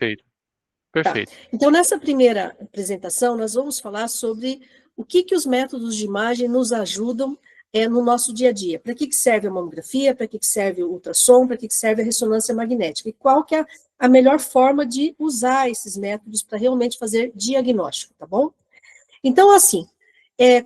Perfeito, Tá. perfeito. Então, nessa primeira apresentação, nós vamos falar sobre o que os métodos de imagem nos ajudam no nosso dia a dia. Para que serve a mamografia, para que serve o ultrassom, para que serve a ressonância magnética, e qual que é a melhor forma de usar esses métodos para realmente fazer diagnóstico, tá bom? Então, assim,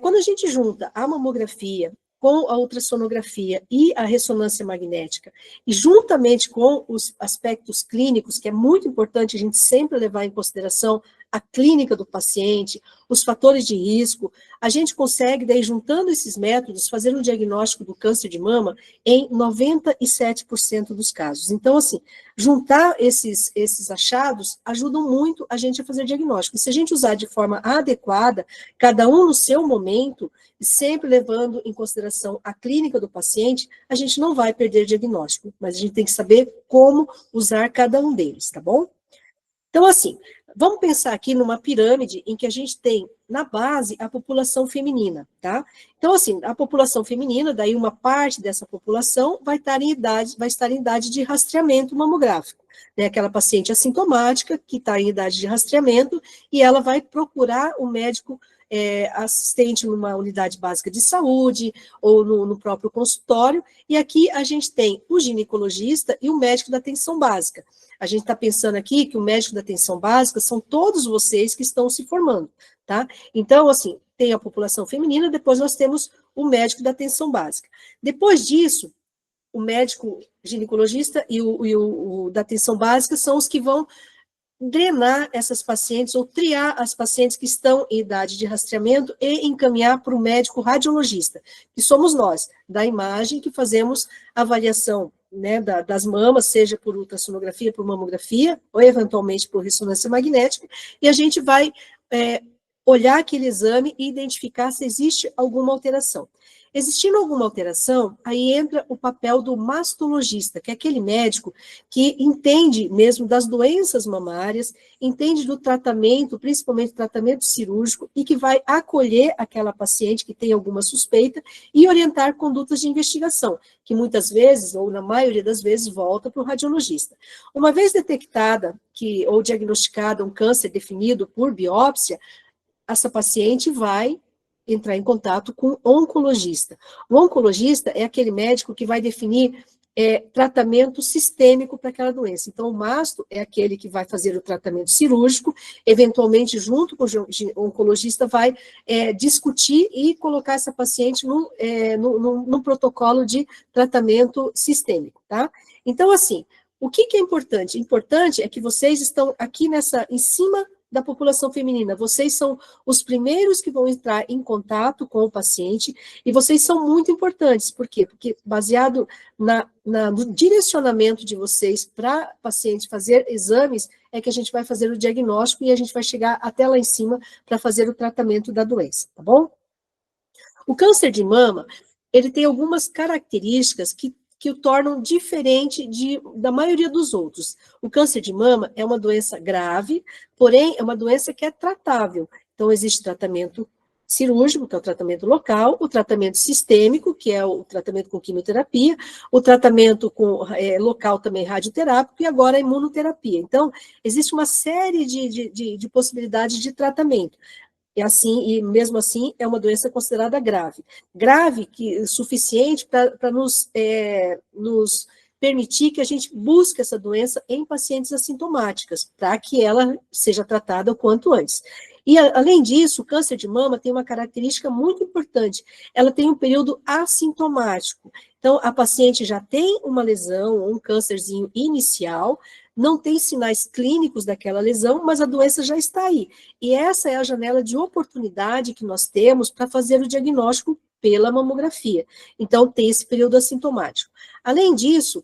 quando a gente junta a mamografia com a ultrassonografia e a ressonância magnética, e juntamente com os aspectos clínicos, que é muito importante a gente sempre levar em consideração a clínica do paciente, os fatores de risco, a gente consegue, daí, juntando esses métodos, fazer um diagnóstico do câncer de mama em 97% dos casos. Então, assim, juntar esses achados ajudam muito a gente a fazer diagnóstico. E se a gente usar de forma adequada, cada um no seu momento, e sempre levando em consideração a clínica do paciente, a gente não vai perder diagnóstico, mas a gente tem que saber como usar cada um deles, tá bom? Então, assim, vamos pensar aqui numa pirâmide em que a gente tem, na base, a população feminina, tá? Então, assim, a população feminina, daí uma parte dessa população vai estar em idade de rastreamento mamográfico, né? Aquela paciente assintomática que está em idade de rastreamento e ela vai procurar o médico assistente numa unidade básica de saúde ou no próprio consultório, e aqui a gente tem o ginecologista e o médico da atenção básica. A gente está pensando aqui que o médico da atenção básica são todos vocês que estão se formando, tá? Então, assim, tem a população feminina, depois nós temos o médico da atenção básica. Depois disso, o médico ginecologista e o da atenção básica são os que vão drenar essas pacientes ou triar as pacientes que estão em idade de rastreamento e encaminhar para o médico radiologista, que somos nós, da imagem, que fazemos avaliação, né, das mamas, seja por ultrassonografia, por mamografia, ou eventualmente por ressonância magnética, e a gente vai olhar aquele exame e identificar se existe alguma alteração. Existindo alguma alteração, aí entra o papel do mastologista, que é aquele médico que entende mesmo das doenças mamárias, entende do tratamento, principalmente tratamento cirúrgico, e que vai acolher aquela paciente que tem alguma suspeita e orientar condutas de investigação, que muitas vezes, ou na maioria das vezes, volta para o radiologista. Uma vez detectada ou diagnosticada um câncer definido por biópsia, essa paciente vai entrar em contato com o oncologista. O oncologista é aquele médico que vai definir tratamento sistêmico para aquela doença. Então, o masto é aquele que vai fazer o tratamento cirúrgico, eventualmente, junto com o oncologista, vai discutir e colocar essa paciente num protocolo de tratamento sistêmico, tá? Então, assim, o que é importante? Importante é que vocês estão aqui em cima da população feminina. Vocês são os primeiros que vão entrar em contato com o paciente e vocês são muito importantes. Por quê? Porque baseado no direcionamento de vocês para o paciente fazer exames, é que a gente vai fazer o diagnóstico e a gente vai chegar até lá em cima para fazer o tratamento da doença, tá bom? O câncer de mama, ele tem algumas características que o tornam diferente da maioria dos outros. O câncer de mama é uma doença grave, porém é uma doença que é tratável. Então, existe tratamento cirúrgico, que é o tratamento local, o tratamento sistêmico, que é o tratamento com quimioterapia, o tratamento local também radioterápico, e agora a imunoterapia. Então, existe uma série de possibilidades de tratamento. E mesmo assim, é uma doença considerada grave. Grave suficiente para nos permitir que a gente busque essa doença em pacientes assintomáticas, para que ela seja tratada o quanto antes. E, além disso, o câncer de mama tem uma característica muito importante. Ela tem um período assintomático. Então, a paciente já tem uma lesão, um câncerzinho inicial, não tem sinais clínicos daquela lesão, mas a doença já está aí. E essa é a janela de oportunidade que nós temos para fazer o diagnóstico pela mamografia. Então, tem esse período assintomático. Além disso,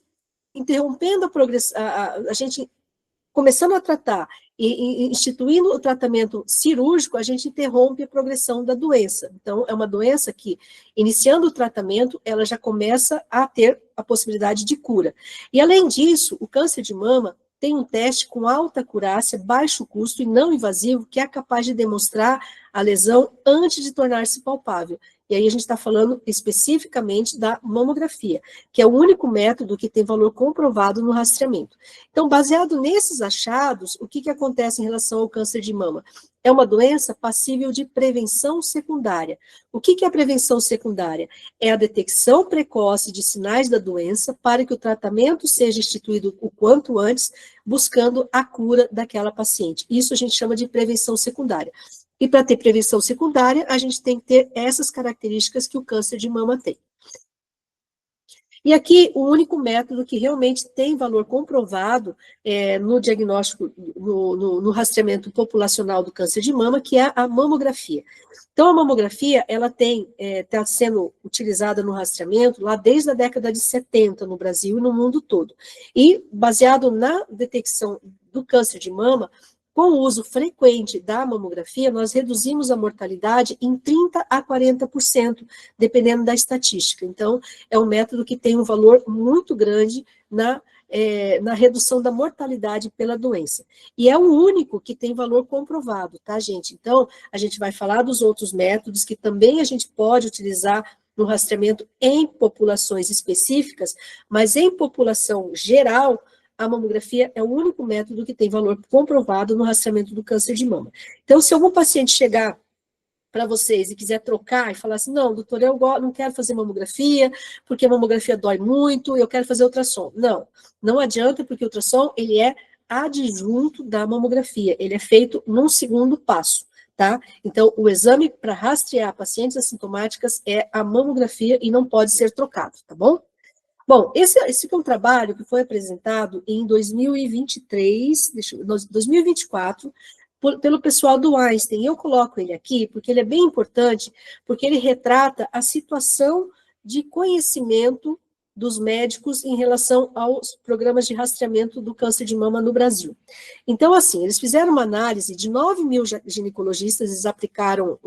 interrompendo a progressão, a gente começando a tratar e instituindo o tratamento cirúrgico, a gente interrompe a progressão da doença. Então, é uma doença que, iniciando o tratamento, ela já começa a ter a possibilidade de cura. E, além disso, o câncer de mama tem um teste com alta acurácia, baixo custo e não invasivo, que é capaz de demonstrar a lesão antes de tornar-se palpável. E aí a gente está falando especificamente da mamografia, que é o único método que tem valor comprovado no rastreamento. Então, baseado nesses achados, o que acontece em relação ao câncer de mama? É uma doença passível de prevenção secundária. O que é a prevenção secundária? É a detecção precoce de sinais da doença para que o tratamento seja instituído o quanto antes, buscando a cura daquela paciente. Isso a gente chama de prevenção secundária. E para ter prevenção secundária, a gente tem que ter essas características que o câncer de mama tem. E aqui, o único método que realmente tem valor comprovado no diagnóstico, no rastreamento populacional do câncer de mama, que é a mamografia. Então, a mamografia, ela está sendo utilizada no rastreamento lá desde a década de 70 no Brasil e no mundo todo. E, baseado na detecção do câncer de mama, com o uso frequente da mamografia, nós reduzimos a mortalidade em 30% a 40%, dependendo da estatística. Então, é um método que tem um valor muito grande na redução da mortalidade pela doença. E é o único que tem valor comprovado, tá, gente? Então, a gente vai falar dos outros métodos que também a gente pode utilizar no rastreamento em populações específicas, mas em população geral, a mamografia é o único método que tem valor comprovado no rastreamento do câncer de mama. Então, se algum paciente chegar para vocês e quiser trocar e falar assim, não, doutor, eu não quero fazer mamografia, porque a mamografia dói muito, eu quero fazer ultrassom. Não, não adianta, porque o ultrassom, ele é adjunto da mamografia, ele é feito num segundo passo, tá? Então, o exame para rastrear pacientes assintomáticas é a mamografia e não pode ser trocado, tá bom? Bom, esse foi um trabalho que foi apresentado em 2023, 2024, pelo pessoal do Einstein. Eu coloco ele aqui porque ele é bem importante, porque ele retrata a situação de conhecimento dos médicos em relação aos programas de rastreamento do câncer de mama no Brasil. Então, assim, eles fizeram uma análise de 9 mil ginecologistas, eles aplicaram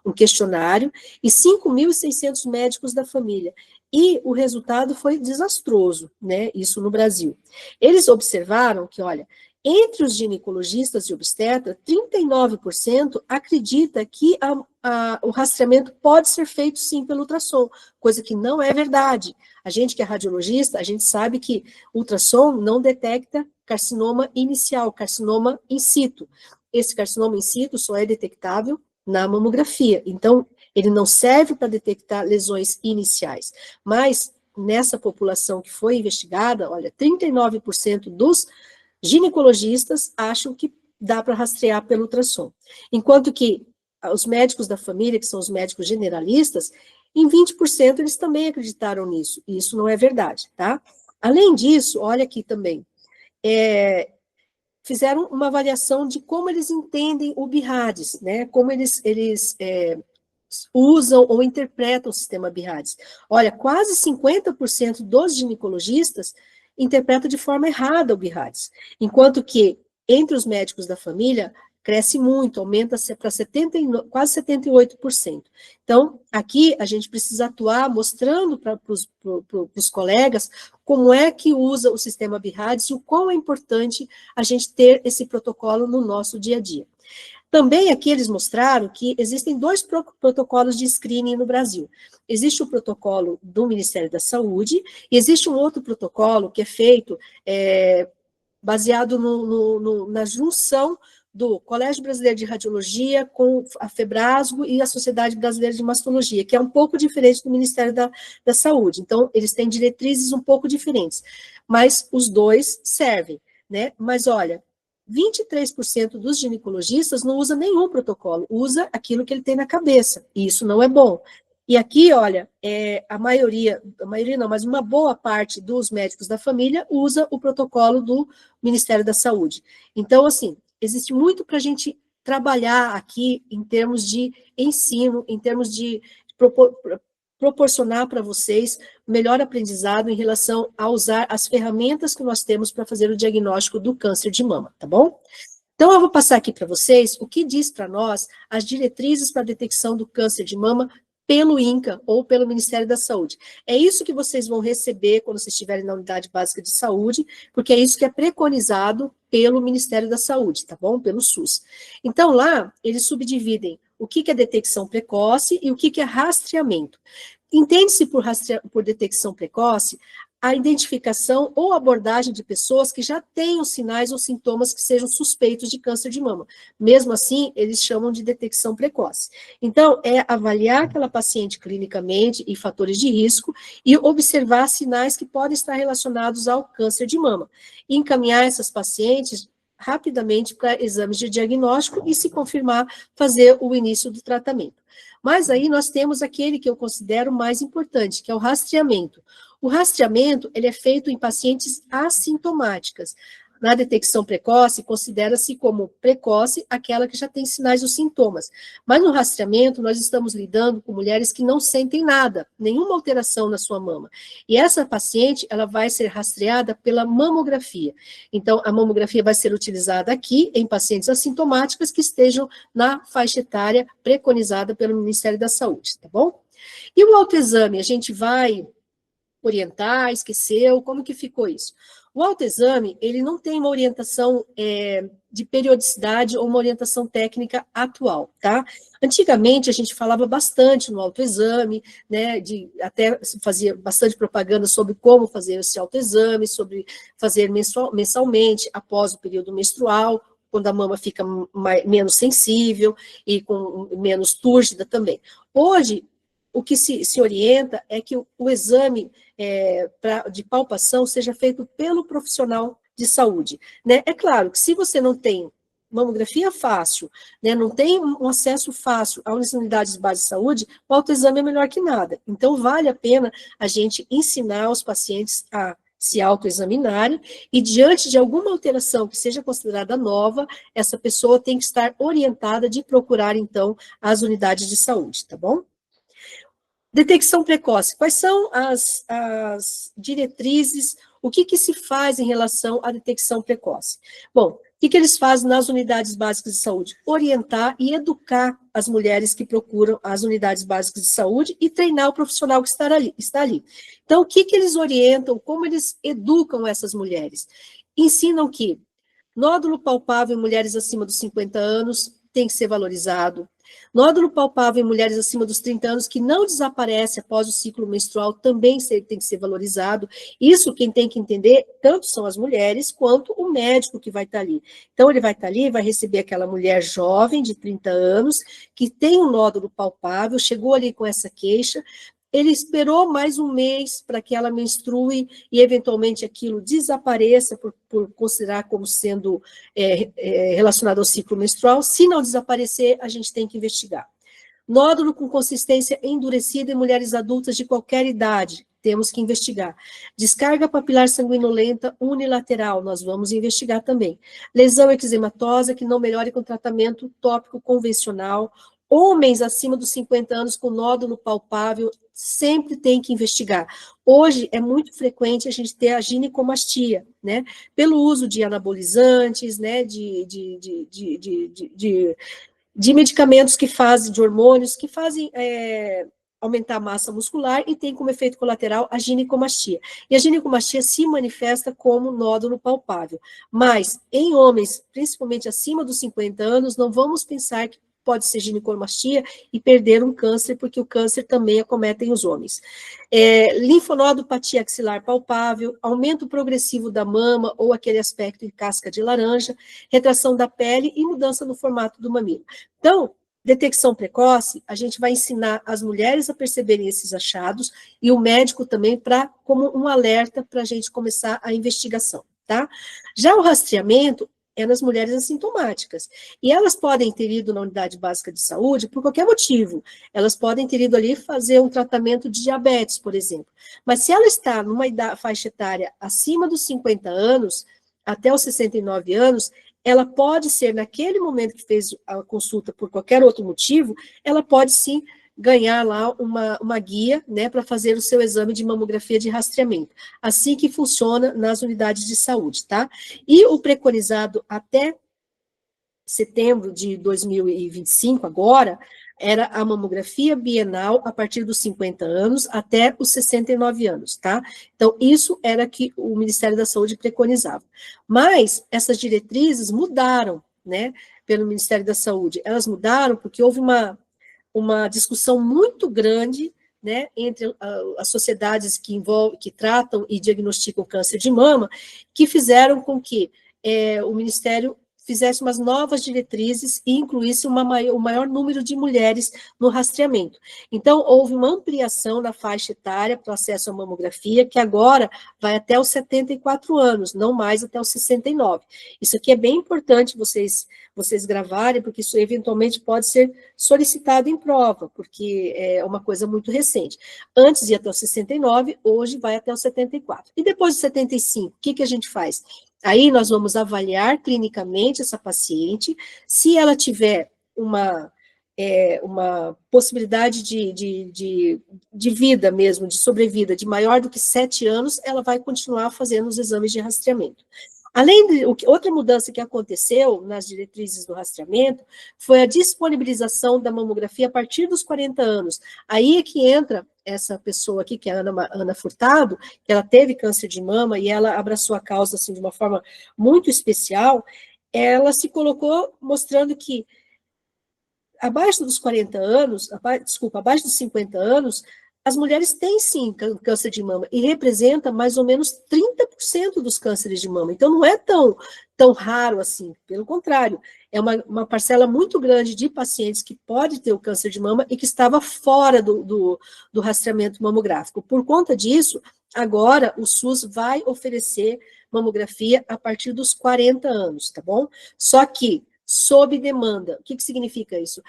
um questionário, e 5.600 médicos da família. E o resultado foi desastroso, né? Isso no Brasil. Eles observaram que, olha, entre os ginecologistas e obstetras, 39% acredita que o rastreamento pode ser feito sim pelo ultrassom, coisa que não é verdade. A gente que é radiologista, a gente sabe que ultrassom não detecta carcinoma inicial, carcinoma in situ. Esse carcinoma in situ só é detectável na mamografia. Então, ele não serve para detectar lesões iniciais. Mas, nessa população que foi investigada, olha, 39% dos ginecologistas acham que dá para rastrear pelo ultrassom. Enquanto que os médicos da família, que são os médicos generalistas, em 20% eles também acreditaram nisso. E isso não é verdade, tá? Além disso, olha aqui também, fizeram uma avaliação de como eles entendem o BIRADS, né? Como eles usam ou interpretam o sistema BIRADS. Olha, quase 50% dos ginecologistas interpretam de forma errada o BIRADS, enquanto que entre os médicos da família cresce muito, aumenta para quase 78%. Então, aqui a gente precisa atuar mostrando para os colegas como é que usa o sistema BIRADS e o quão é importante a gente ter esse protocolo no nosso dia a dia. Também aqui eles mostraram que existem dois protocolos de screening no Brasil. Existe o protocolo do Ministério da Saúde e existe um outro protocolo que é feito baseado na junção do Colégio Brasileiro de Radiologia com a Febrasgo e a Sociedade Brasileira de Mastologia, que é um pouco diferente do Ministério da Saúde. Então, eles têm diretrizes um pouco diferentes, mas os dois servem, né? Mas, olha, 23% dos ginecologistas não usa nenhum protocolo, usa aquilo que ele tem na cabeça, e isso não é bom. E aqui, olha, a maioria não, mas uma boa parte dos médicos da família usa o protocolo do Ministério da Saúde. Então, assim, existe muito para a gente trabalhar aqui em termos de ensino, em termos de proporcionar para vocês melhor aprendizado em relação a usar as ferramentas que nós temos para fazer o diagnóstico do câncer de mama, tá bom? Então, eu vou passar aqui para vocês o que diz para nós as diretrizes para a detecção do câncer de mama pelo INCA ou pelo Ministério da Saúde. É isso que vocês vão receber quando vocês estiverem na Unidade Básica de Saúde, porque é isso que é preconizado pelo Ministério da Saúde, tá bom? Pelo SUS. Então, lá, eles subdividem o que é detecção precoce e o que é rastreamento. Entende-se por detecção precoce a identificação ou abordagem de pessoas que já têm os sinais ou sintomas que sejam suspeitos de câncer de mama. Mesmo assim, eles chamam de detecção precoce. Então, é avaliar aquela paciente clinicamente e fatores de risco e observar sinais que podem estar relacionados ao câncer de mama. E encaminhar essas pacientes rapidamente para exames de diagnóstico e, se confirmar, fazer o início do tratamento. Mas aí nós temos aquele que eu considero mais importante, que é o rastreamento. O rastreamento, ele é feito em pacientes assintomáticas. Na detecção precoce, considera-se como precoce aquela que já tem sinais ou sintomas. Mas no rastreamento, nós estamos lidando com mulheres que não sentem nada, nenhuma alteração na sua mama. E essa paciente, ela vai ser rastreada pela mamografia. Então, a mamografia vai ser utilizada aqui em pacientes assintomáticas que estejam na faixa etária preconizada pelo Ministério da Saúde, tá bom? E o autoexame, a gente vai orientar, esqueceu, como que ficou isso? O autoexame, ele não tem uma orientação de periodicidade ou uma orientação técnica atual, tá? Antigamente, a gente falava bastante no autoexame, né, até fazia bastante propaganda sobre como fazer esse autoexame, sobre fazer mensalmente, após o período menstrual, quando a mama fica menos sensível e com menos túrgida também. Hoje, o que se orienta é que o exame de palpação seja feito pelo profissional de saúde, né? É claro que se você não tem mamografia fácil, né, não tem um acesso fácil às unidades básicas de saúde, o autoexame é melhor que nada. Então, vale a pena a gente ensinar os pacientes a se autoexaminarem e, diante de alguma alteração que seja considerada nova, essa pessoa tem que estar orientada de procurar, então, as unidades de saúde, tá bom? Detecção precoce. Quais são as diretrizes, o que se faz em relação à detecção precoce? Bom, o que eles fazem nas unidades básicas de saúde? Orientar e educar as mulheres que procuram as unidades básicas de saúde e treinar o profissional que está ali. Então, o que eles orientam, como eles educam essas mulheres? Ensinam que nódulo palpável em mulheres acima dos 50 anos tem que ser valorizado. Nódulo palpável em mulheres acima dos 30 anos que não desaparece após o ciclo menstrual também tem que ser valorizado. Isso quem tem que entender, tanto são as mulheres, quanto o médico que vai estar ali. Então, ele vai estar ali, vai receber aquela mulher jovem, de 30 anos, que tem um nódulo palpável, chegou ali com essa queixa, ele esperou mais um mês para que ela menstrue e, eventualmente, aquilo desapareça por considerar como sendo relacionado ao ciclo menstrual. Se não desaparecer, a gente tem que investigar. Nódulo com consistência endurecida em mulheres adultas de qualquer idade, temos que investigar. Descarga papilar sanguinolenta unilateral, nós vamos investigar também. Lesão eczematosa que não melhore com tratamento tópico convencional. Homens acima dos 50 anos com nódulo palpável, sempre tem que investigar. Hoje é muito frequente a gente ter a ginecomastia, né? Pelo uso de anabolizantes, né? De medicamentos que fazem, de hormônios, que fazem aumentar a massa muscular e tem como efeito colateral a ginecomastia. E a ginecomastia se manifesta como nódulo palpável. Mas em homens, principalmente acima dos 50 anos, não vamos pensar que pode ser ginecomastia e perder um câncer, porque o câncer também acomete os homens. Linfonodopatia axilar palpável, aumento progressivo da mama ou aquele aspecto em casca de laranja, retração da pele e mudança no formato do mamilo. Então, detecção precoce, a gente vai ensinar as mulheres a perceberem esses achados e o médico também como um alerta para a gente começar a investigação, tá? Já o rastreamento é nas mulheres assintomáticas. E elas podem ter ido na unidade básica de saúde por qualquer motivo. Elas podem ter ido ali fazer um tratamento de diabetes, por exemplo. Mas se ela está numa faixa etária acima dos 50 anos, até os 69 anos, ela pode ser, naquele momento que fez a consulta por qualquer outro motivo, ela pode sim ganhar lá uma guia, né, para fazer o seu exame de mamografia de rastreamento. Assim que funciona nas unidades de saúde, tá? E o preconizado até setembro de 2025, agora, era a mamografia bienal a partir dos 50 anos até os 69 anos, tá? Então, isso era que o Ministério da Saúde preconizava. Mas essas diretrizes mudaram, né, pelo Ministério da Saúde, elas mudaram porque houve uma discussão muito grande, né, entre as sociedades que tratam e diagnosticam câncer de mama, que fizeram com que o Ministério fizesse umas novas diretrizes e incluísse o maior número de mulheres no rastreamento. Então, houve uma ampliação na faixa etária para o acesso à mamografia, que agora vai até os 74 anos, não mais até os 69. Isso aqui é bem importante vocês gravarem, porque isso eventualmente pode ser solicitado em prova, porque é uma coisa muito recente. Antes ia até os 69, hoje vai até os 74. E depois dos 75, o que a gente faz? Aí nós vamos avaliar clinicamente essa paciente, se ela tiver uma possibilidade de vida mesmo, de sobrevida, de maior do que 7 anos, ela vai continuar fazendo os exames de rastreamento. Além de outra mudança que aconteceu nas diretrizes do rastreamento foi a disponibilização da mamografia a partir dos 40 anos. Aí é que entra essa pessoa aqui, que é a Ana Furtado, que ela teve câncer de mama e ela abraçou a causa assim, de uma forma muito especial. Ela se colocou mostrando que abaixo dos 40 anos, abaixo dos 50 anos, as mulheres têm sim câncer de mama e representa mais ou menos 30% dos cânceres de mama. Então não é tão raro assim, pelo contrário, é uma parcela muito grande de pacientes que pode ter o câncer de mama e que estava fora do rastreamento mamográfico. Por conta disso, agora o SUS vai oferecer mamografia a partir dos 40 anos, tá bom? Só que sob demanda. O que significa isso?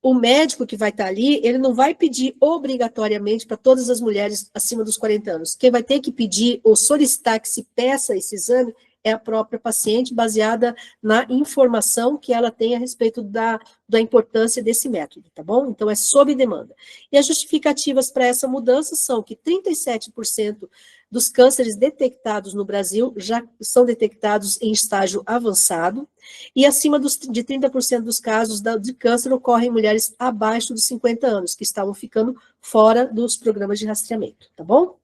O médico que vai estar ali, ele não vai pedir obrigatoriamente para todas as mulheres acima dos 40 anos. Quem vai ter que pedir ou solicitar que se peça esse exame é a própria paciente, baseada na informação que ela tem a respeito da importância desse método, tá bom? Então, é sob demanda. E as justificativas para essa mudança são que 37% dos cânceres detectados no Brasil já são detectados em estágio avançado, e acima de 30% dos casos de câncer ocorrem em mulheres abaixo dos 50 anos, que estavam ficando fora dos programas de rastreamento, tá bom?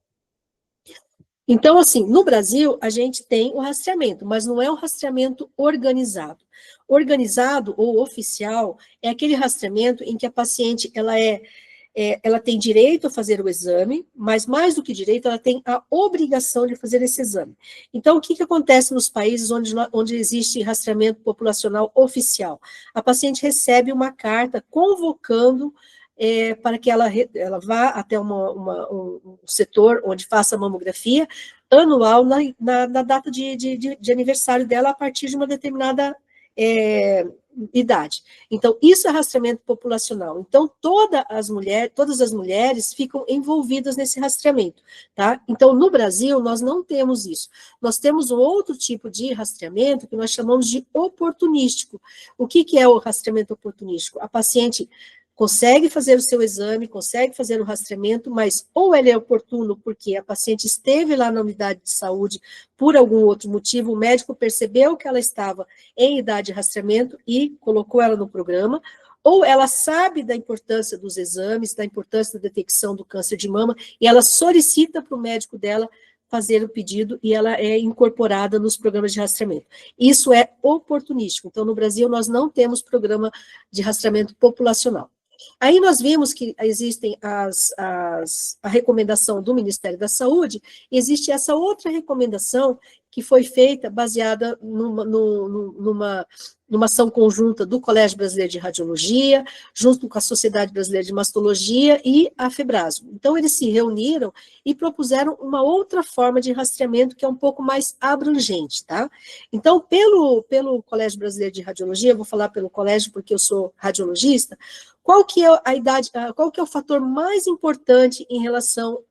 Então, assim, no Brasil, a gente tem o rastreamento, mas não é um rastreamento organizado. Organizado ou oficial é aquele rastreamento em que a paciente, ela tem direito a fazer o exame, mas mais do que direito, ela tem a obrigação de fazer esse exame. Então, o que acontece nos países onde existe rastreamento populacional oficial? A paciente recebe uma carta convocando para que ela vá até um setor onde faça a mamografia anual na data de aniversário dela a partir de uma determinada idade. Então, isso é rastreamento populacional. Então, todas as mulheres ficam envolvidas nesse rastreamento, tá? Então, no Brasil, nós não temos isso. Nós temos um outro tipo de rastreamento que nós chamamos de oportunístico. O que é o rastreamento oportunístico? A paciente consegue fazer o seu exame, consegue fazer o rastreamento, mas ou ele é oportuno porque a paciente esteve lá na unidade de saúde por algum outro motivo, o médico percebeu que ela estava em idade de rastreamento e colocou ela no programa, ou ela sabe da importância dos exames, da importância da detecção do câncer de mama, e ela solicita para o médico dela fazer o pedido e ela é incorporada nos programas de rastreamento. Isso é oportunístico. Então, no Brasil, nós não temos programa de rastreamento populacional. Aí nós vimos que existem a recomendação do Ministério da Saúde, existe essa outra recomendação que foi feita baseada numa ação conjunta do Colégio Brasileiro de Radiologia, junto com a Sociedade Brasileira de Mastologia e a Febraso. Então, eles se reuniram e propuseram uma outra forma de rastreamento que é um pouco mais abrangente, tá? Então, pelo Colégio Brasileiro de Radiologia, eu vou falar pelo colégio porque eu sou radiologista, qual que é a idade, qual que é o fator mais importante em relação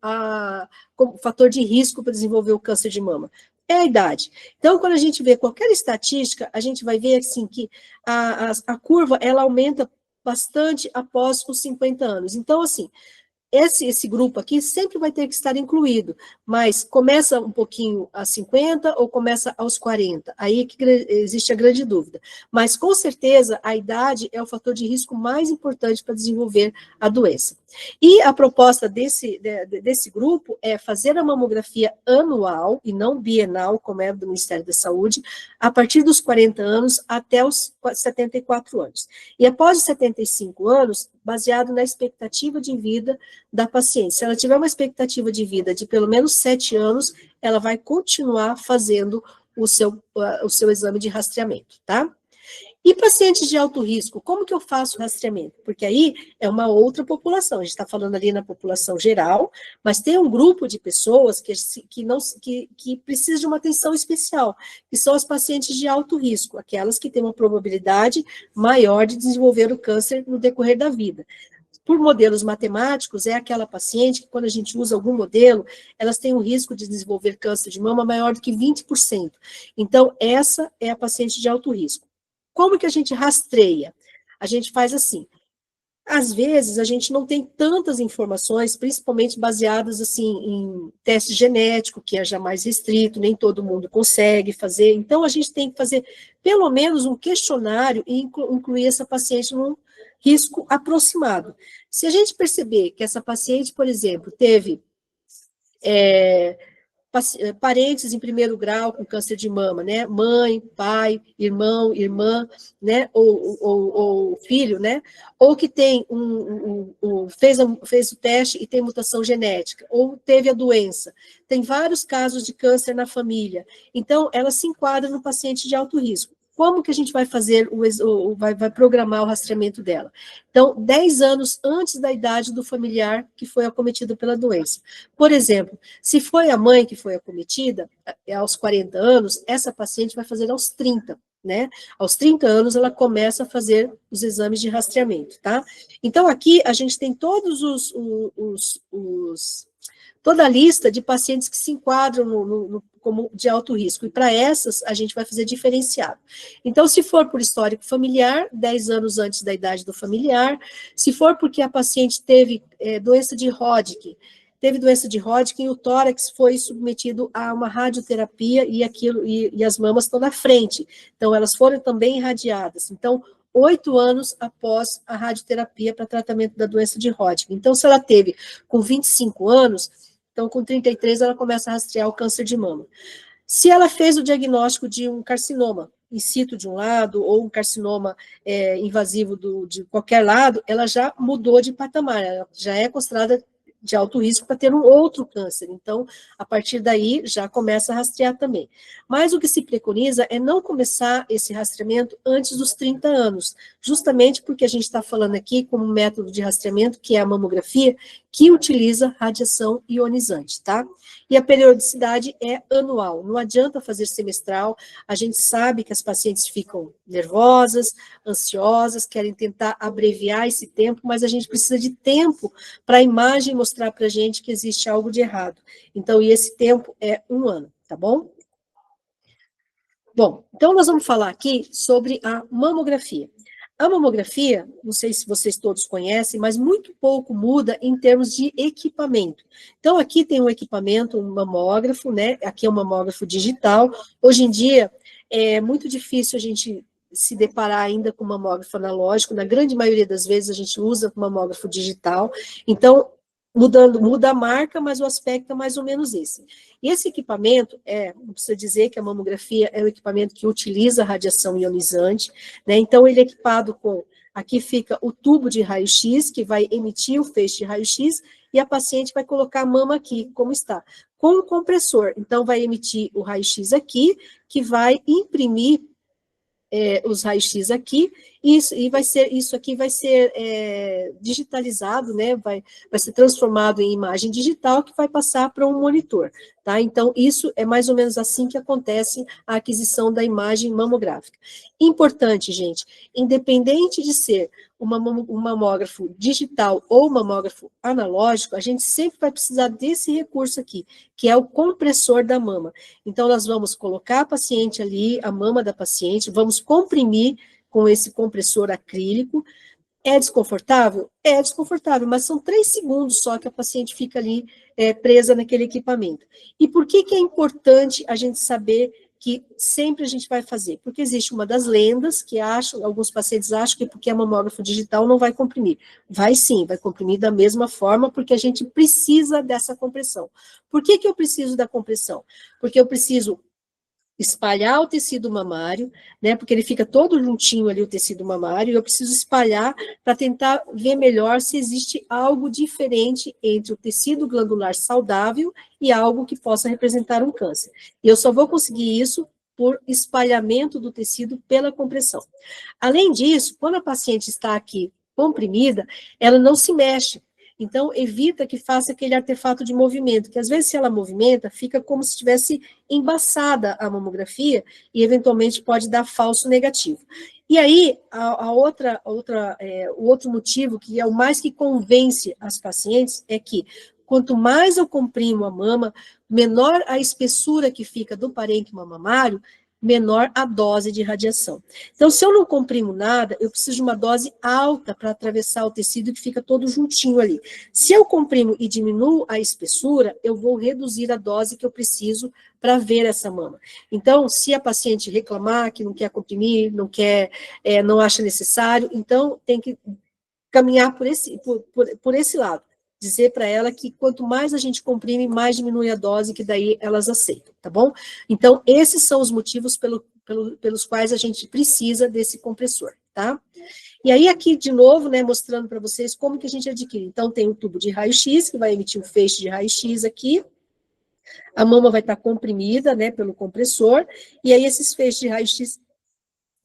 como fator de risco para desenvolver o câncer de mama? É a idade. Então, quando a gente vê qualquer estatística, a gente vai ver assim, que a curva ela aumenta bastante após os 50 anos. Então, assim, esse grupo aqui sempre vai ter que estar incluído, mas começa um pouquinho a 50 ou começa aos 40, aí que existe a grande dúvida. Mas, com certeza, a idade é o fator de risco mais importante para desenvolver a doença. E a proposta desse grupo é fazer a mamografia anual, e não bienal, como é do Ministério da Saúde, a partir dos 40 anos até os 74 anos. E após os 75 anos, baseado na expectativa de vida da paciente. Se ela tiver uma expectativa de vida de pelo menos 7 anos, ela vai continuar fazendo o seu exame de rastreamento, tá? E pacientes de alto risco, como que eu faço o rastreamento? Porque aí é uma outra população, a gente está falando ali na população geral, mas tem um grupo de pessoas que precisa de uma atenção especial, que são as pacientes de alto risco, aquelas que têm uma probabilidade maior de desenvolver o câncer no decorrer da vida. Por modelos matemáticos, é aquela paciente que, quando a gente usa algum modelo, elas têm um risco de desenvolver câncer de mama maior do que 20%. Então, essa é a paciente de alto risco. Como que a gente rastreia? A gente faz assim. Às vezes, a gente não tem tantas informações, principalmente baseadas assim, em teste genético, que é já mais restrito, nem todo mundo consegue fazer. Então, a gente tem que fazer pelo menos um questionário e incluir essa paciente num risco aproximado. Se a gente perceber que essa paciente, por exemplo, teve parentes em primeiro grau com câncer de mama, né? Mãe, pai, irmão, irmã, né? Ou filho, né? Ou que tem fez o teste e tem mutação genética, ou teve a doença. Tem vários casos de câncer na família. Então, ela se enquadra no paciente de alto risco. Como que a gente vai fazer, vai programar o rastreamento dela? Então, 10 anos antes da idade do familiar que foi acometido pela doença. Por exemplo, se foi a mãe que foi acometida, aos 40 anos, essa paciente vai fazer aos 30, né? Aos 30 anos, ela começa a fazer os exames de rastreamento, tá? Então, aqui, a gente tem todos toda a lista de pacientes que se enquadram como de alto risco, e para essas a gente vai fazer diferenciado. Então, se for por histórico familiar, 10 anos antes da idade do familiar, se for porque a paciente teve doença de Hodgkin, e o tórax foi submetido a uma radioterapia e as mamas estão na frente, então elas foram também irradiadas. Então, 8 anos após a radioterapia para tratamento da doença de Hodgkin. Então, se ela teve com 25 anos, então com 33 ela começa a rastrear o câncer de mama. Se ela fez o diagnóstico de um carcinoma in situ de um lado, ou um carcinoma invasivo de qualquer lado, ela já mudou de patamar, ela já é considerada de alto risco para ter um outro câncer. Então, a partir daí, já começa a rastrear também. Mas o que se preconiza é não começar esse rastreamento antes dos 30 anos, justamente porque a gente está falando aqui como método de rastreamento, que é a mamografia, que utiliza radiação ionizante, tá? E a periodicidade é anual, não adianta fazer semestral, a gente sabe que as pacientes ficam nervosas, ansiosas, querem tentar abreviar esse tempo, mas a gente precisa de tempo para a imagem mostrar para a gente que existe algo de errado. Então, e esse tempo é 1 ano, tá bom? Bom, então nós vamos falar aqui sobre a mamografia. A mamografia, não sei se vocês todos conhecem, mas muito pouco muda em termos de equipamento. Então, aqui tem um equipamento, um mamógrafo, né? Aqui é um mamógrafo digital. Hoje em dia, é muito difícil a gente se deparar ainda com mamógrafo analógico. Na grande maioria das vezes, a gente usa mamógrafo digital. Então, muda a marca, mas o aspecto é mais ou menos esse. E esse equipamento, não precisa dizer que a mamografia é um equipamento que utiliza radiação ionizante, né? Então, ele é equipado com, aqui fica o tubo de raio-x, que vai emitir o feixe de raio-x, e a paciente vai colocar a mama aqui, como está, com um compressor. Então, vai emitir o raio-x aqui, que vai imprimir os raios-x aqui, isso aqui vai ser digitalizado, né, vai ser transformado em imagem digital que vai passar para um monitor, tá? Então, isso é mais ou menos assim que acontece a aquisição da imagem mamográfica. Importante, gente, independente de ser um mamógrafo digital ou mamógrafo analógico, a gente sempre vai precisar desse recurso aqui, que é o compressor da mama. Então, nós vamos colocar a paciente ali, a mama da paciente, vamos comprimir com esse compressor acrílico. É desconfortável? É desconfortável, mas são 3 segundos só que a paciente fica ali presa naquele equipamento. E por que é importante a gente saber que sempre a gente vai fazer? Porque existe uma das lendas que alguns pacientes acham que porque é mamógrafo digital não vai comprimir. Vai sim, vai comprimir da mesma forma, porque a gente precisa dessa compressão. Por que eu preciso da compressão? Porque eu preciso espalhar o tecido mamário, né, porque ele fica todo juntinho ali, o tecido mamário, e eu preciso espalhar para tentar ver melhor se existe algo diferente entre o tecido glandular saudável e algo que possa representar um câncer. E eu só vou conseguir isso por espalhamento do tecido pela compressão. Além disso, quando a paciente está aqui comprimida, ela não se mexe. Então, evita que faça aquele artefato de movimento, que às vezes, se ela movimenta, fica como se estivesse embaçada a mamografia e, eventualmente, pode dar falso negativo. E aí, o outro motivo, que é o mais que convence as pacientes, é que quanto mais eu comprimo a mama, menor a espessura que fica do parênquima mamário, menor a dose de radiação. Então, se eu não comprimo nada, eu preciso de uma dose alta para atravessar o tecido que fica todo juntinho ali. Se eu comprimo e diminuo a espessura, eu vou reduzir a dose que eu preciso para ver essa mama. Então, se a paciente reclamar que não quer comprimir, não quer, não acha necessário, então tem que caminhar por esse lado. Dizer para ela que quanto mais a gente comprime, mais diminui a dose, que daí elas aceitam, tá bom? Então, esses são os motivos pelos quais a gente precisa desse compressor, tá? E aí, aqui, de novo, né, mostrando para vocês como que a gente adquire. Então, tem um tubo de raio-x, que vai emitir um feixe de raio-x aqui, a mama vai estar comprimida, né, pelo compressor, e aí esses feixes de raio-x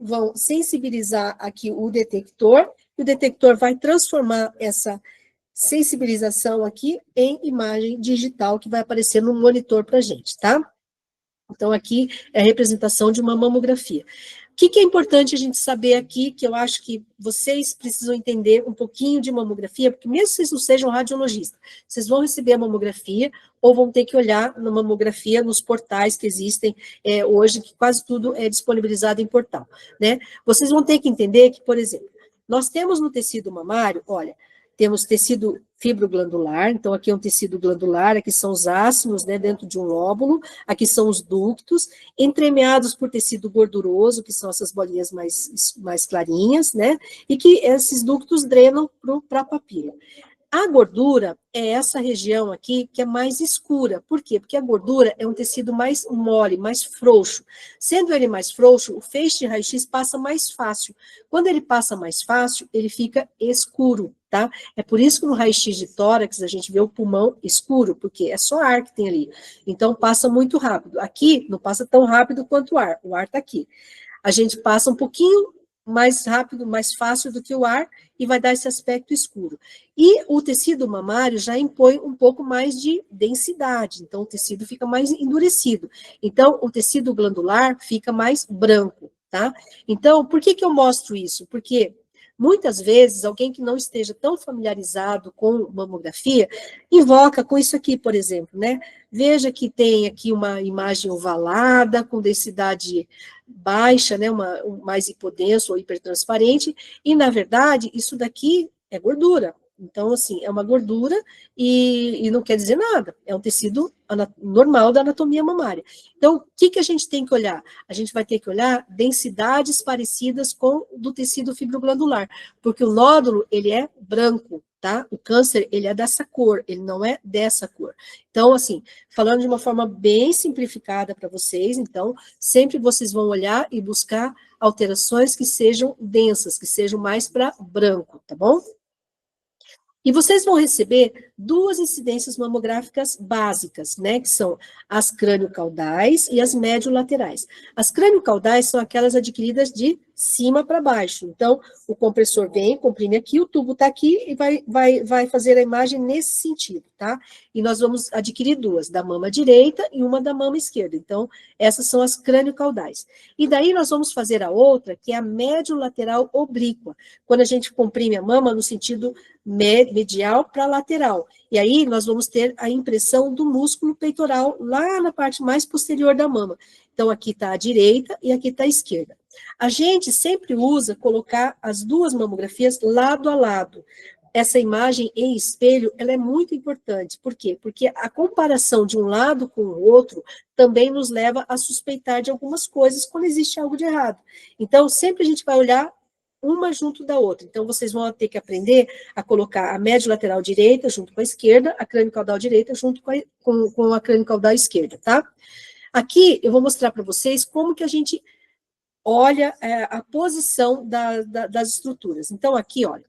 vão sensibilizar aqui o detector, e o detector vai transformar essa sensibilização aqui em imagem digital que vai aparecer no monitor para a gente, tá? Então, aqui é a representação de uma mamografia. O que é importante a gente saber aqui, que eu acho que vocês precisam entender um pouquinho de mamografia, porque mesmo que vocês não sejam radiologistas, vocês vão receber a mamografia ou vão ter que olhar na mamografia nos portais que existem hoje, que quase tudo é disponibilizado em portal, né? Vocês vão ter que entender que, por exemplo, nós temos no tecido mamário, olha, temos tecido fibroglandular, então aqui é um tecido glandular, aqui são os ácidos, né, dentro de um lóbulo, aqui são os ductos, entremeados por tecido gorduroso, que são essas bolinhas mais clarinhas, né, e que esses ductos drenam para a papila. A gordura é essa região aqui que é mais escura. Por quê? Porque a gordura é um tecido mais mole, mais frouxo. Sendo ele mais frouxo, o feixe de raio-x passa mais fácil. Quando ele passa mais fácil, ele fica escuro, tá? É por isso que no raio-x de tórax a gente vê o pulmão escuro, porque é só ar que tem ali. Então passa muito rápido. Aqui não passa tão rápido quanto o ar tá aqui. A gente passa um pouquinho mais rápido, mais fácil do que o ar, e vai dar esse aspecto escuro. E o tecido mamário já impõe um pouco mais de densidade, então o tecido fica mais endurecido. Então, o tecido glandular fica mais branco, tá? Então, por que eu mostro isso? Porque muitas vezes, alguém que não esteja tão familiarizado com mamografia, invoca com isso aqui, por exemplo, né? Veja que tem aqui uma imagem ovalada, com densidade baixa, né? Mais hipodenso ou hipertransparente, e, na verdade, isso daqui é gordura. Então, assim, é uma gordura e não quer dizer nada. É um tecido normal da anatomia mamária. Então, o que a gente tem que olhar? A gente vai ter que olhar densidades parecidas com do tecido fibroglandular, porque o nódulo, ele é branco, tá? O câncer, ele é dessa cor, ele não é dessa cor. Então, assim, falando de uma forma bem simplificada para vocês, então, sempre vocês vão olhar e buscar alterações que sejam densas, que sejam mais para branco, tá bom? E vocês vão receber duas incidências mamográficas básicas, né, que são as crânio-caudais e as médio-laterais. As crânio-caudais são aquelas adquiridas de cima para baixo. Então, o compressor vem, comprime aqui, o tubo está aqui e vai fazer a imagem nesse sentido, tá? E nós vamos adquirir duas, da mama direita e uma da mama esquerda. Então, essas são as crânio-caudais. E daí nós vamos fazer a outra, que é a médio-lateral oblíqua, quando a gente comprime a mama no sentido medial para lateral. E aí nós vamos ter a impressão do músculo peitoral lá na parte mais posterior da mama. Então, aqui está a direita e aqui está a esquerda. A gente sempre usa colocar as duas mamografias lado a lado, essa imagem em espelho, ela é muito importante. Por quê? Porque a comparação de um lado com o outro também nos leva a suspeitar de algumas coisas quando existe algo de errado. Então, sempre a gente vai olhar uma junto da outra. Então, vocês vão ter que aprender a colocar a médio lateral direita junto com a esquerda, a crânio-caudal direita junto com a crânio-caudal esquerda, tá? Aqui, eu vou mostrar para vocês como que a gente olha a posição das estruturas. Então, aqui, olha,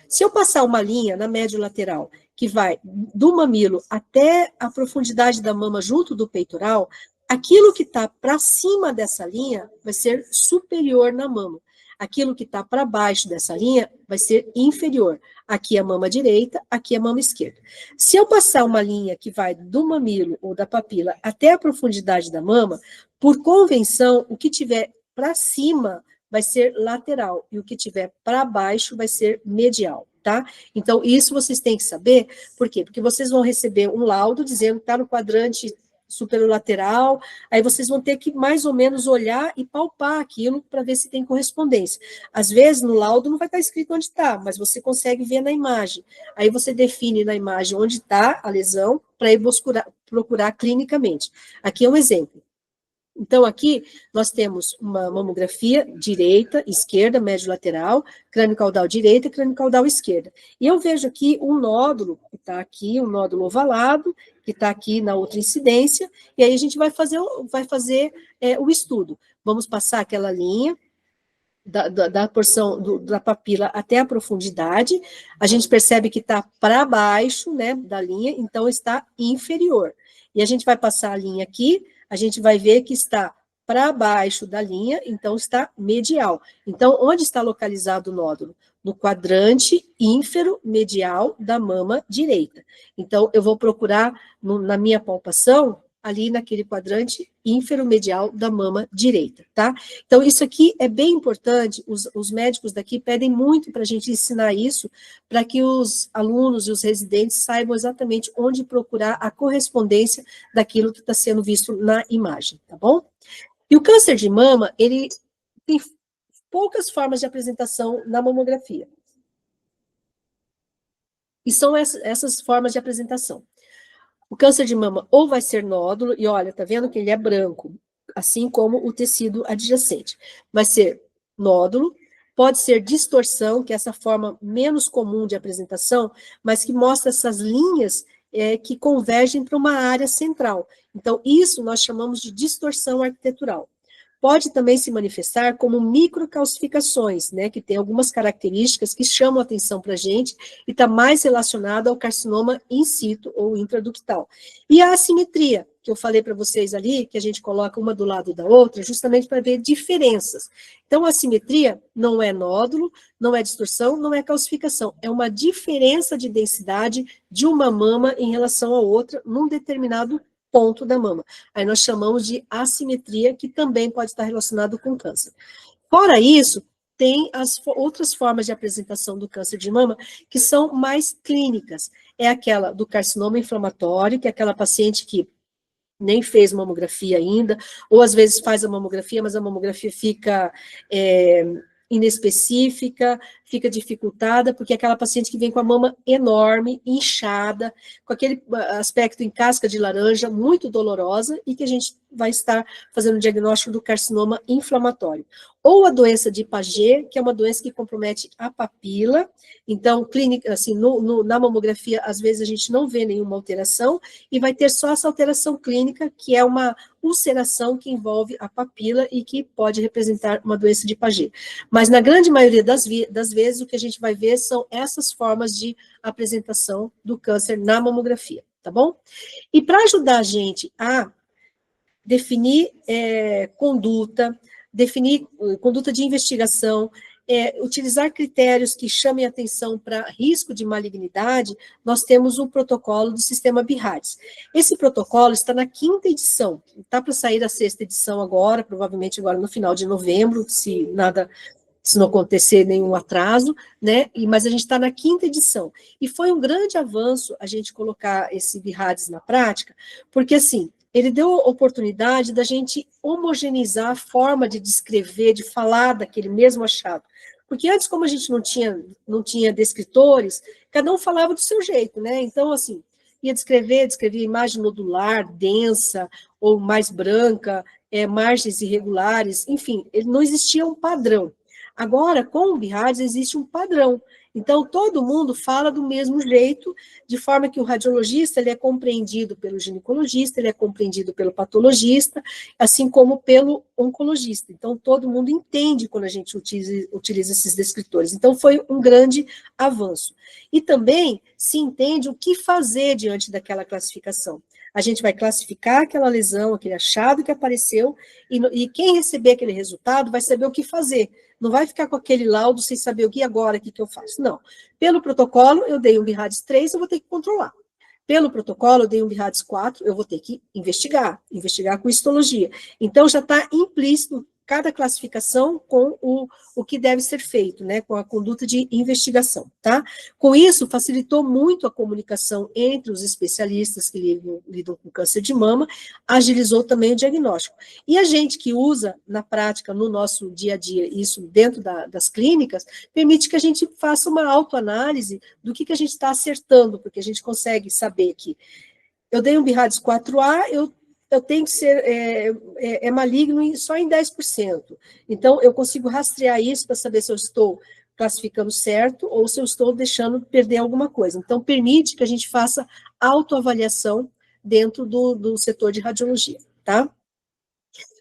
se eu passar uma linha na médio lateral, que vai do mamilo até a profundidade da mama junto do peitoral, aquilo que está para cima dessa linha vai ser superior na mama. Aquilo que está para baixo dessa linha vai ser inferior. Aqui é a mama direita, aqui é a mama esquerda. Se eu passar uma linha que vai do mamilo ou da papila até a profundidade da mama, por convenção, o que tiver para cima vai ser lateral, e o que tiver para baixo vai ser medial, tá? Então, isso vocês têm que saber, por quê? Porque vocês vão receber um laudo dizendo que está no quadrante superolateral, aí vocês vão ter que mais ou menos olhar e palpar aquilo para ver se tem correspondência. Às vezes, no laudo não vai estar escrito onde está, mas você consegue ver na imagem. Aí você define na imagem onde está a lesão, para ir procurar clinicamente. Aqui é um exemplo. Então, aqui, nós temos uma mamografia direita, esquerda, médio lateral, crânio-caudal direita e crânio-caudal esquerda. E eu vejo aqui um nódulo, que está aqui, um nódulo ovalado, que está aqui na outra incidência, e aí a gente vai fazer o estudo. Vamos passar aquela linha da porção da papila até a profundidade, a gente percebe que está para baixo, né, da linha, então está inferior. E a gente vai passar a linha aqui, a gente vai ver que está para baixo da linha, então está medial. Então, onde está localizado o nódulo? No quadrante ínfero-medial da mama direita. Então, eu vou procurar na minha palpação, ali naquele quadrante ínfero-medial da mama direita, tá? Então, isso aqui é bem importante, os médicos daqui pedem muito para a gente ensinar isso, para que os alunos e os residentes saibam exatamente onde procurar a correspondência daquilo que está sendo visto na imagem, tá bom? E o câncer de mama, ele tem poucas formas de apresentação na mamografia. E são essas formas de apresentação. O câncer de mama ou vai ser nódulo, e olha, tá vendo que ele é branco, assim como o tecido adjacente. Vai ser nódulo, pode ser distorção, que é essa forma menos comum de apresentação, mas que mostra essas linhas que convergem para uma área central. Então, isso nós chamamos de distorção arquitetural. Pode também se manifestar como microcalcificações, né, que tem algumas características que chamam a atenção para a gente e está mais relacionado ao carcinoma in situ ou intraductal. E a assimetria, que eu falei para vocês ali, que a gente coloca uma do lado da outra, justamente para ver diferenças. Então, a assimetria não é nódulo, não é distorção, não é calcificação, é uma diferença de densidade de uma mama em relação à outra num determinado ponto da mama. Aí nós chamamos de assimetria, que também pode estar relacionado com câncer. Fora isso, tem as outras formas de apresentação do câncer de mama que são mais clínicas. É aquela do carcinoma inflamatório, que é aquela paciente que nem fez mamografia ainda, ou às vezes faz a mamografia, mas a mamografia fica inespecífica, fica dificultada, porque é aquela paciente que vem com a mama enorme, inchada, com aquele aspecto em casca de laranja, muito dolorosa, e que a gente vai estar fazendo o diagnóstico do carcinoma inflamatório. Ou a doença de Paget, que é uma doença que compromete a papila, então, clínica, assim, na mamografia, às vezes a gente não vê nenhuma alteração, e vai ter só essa alteração clínica, que é uma ulceração que envolve a papila e que pode representar uma doença de Paget. Mas na grande maioria das vezes, o que a gente vai ver são essas formas de apresentação do câncer na mamografia, tá bom? E para ajudar a gente a definir conduta de investigação, utilizar critérios que chamem atenção para risco de malignidade, nós temos um protocolo do sistema BIHADS. Esse protocolo está na 5ª edição, está para sair a 6ª edição agora, provavelmente agora no final de novembro, se não acontecer nenhum atraso, né? Mas a gente está na 5ª edição. E foi um grande avanço a gente colocar esse BIHADS na prática, porque assim, ele deu a oportunidade da gente homogeneizar a forma de descrever, de falar daquele mesmo achado. Porque antes, como a gente não tinha descritores, cada um falava do seu jeito, né? Então, assim, ia descrevia imagem nodular, densa, ou mais branca, margens irregulares, enfim, não existia um padrão. Agora, com o BIRADS, existe um padrão. Então, todo mundo fala do mesmo jeito, de forma que o radiologista ele é compreendido pelo ginecologista, ele é compreendido pelo patologista, assim como pelo oncologista. Então, todo mundo entende quando a gente utiliza esses descritores. Então, foi um grande avanço. E também se entende o que fazer diante daquela classificação. A gente vai classificar aquela lesão, aquele achado que apareceu, e quem receber aquele resultado vai saber o que fazer. Não vai ficar com aquele laudo sem saber o que agora, o que eu faço. Não. Pelo protocolo, eu dei um BIRADS 3, eu vou ter que controlar. Pelo protocolo, eu dei um BIRADS 4, eu vou ter que investigar com histologia. Então, já está implícito cada classificação com o que deve ser feito, né, com a conduta de investigação, tá? Com isso, facilitou muito a comunicação entre os especialistas que lidam com câncer de mama, agilizou também o diagnóstico. E a gente que usa na prática, no nosso dia a dia, isso dentro das clínicas, permite que a gente faça uma autoanálise do que a gente está acertando, porque a gente consegue saber que eu dei um BIRADS 4A, eu tenho que ser maligno só em 10%. Então, eu consigo rastrear isso para saber se eu estou classificando certo ou se eu estou deixando perder alguma coisa. Então, permite que a gente faça autoavaliação dentro do setor de radiologia, tá?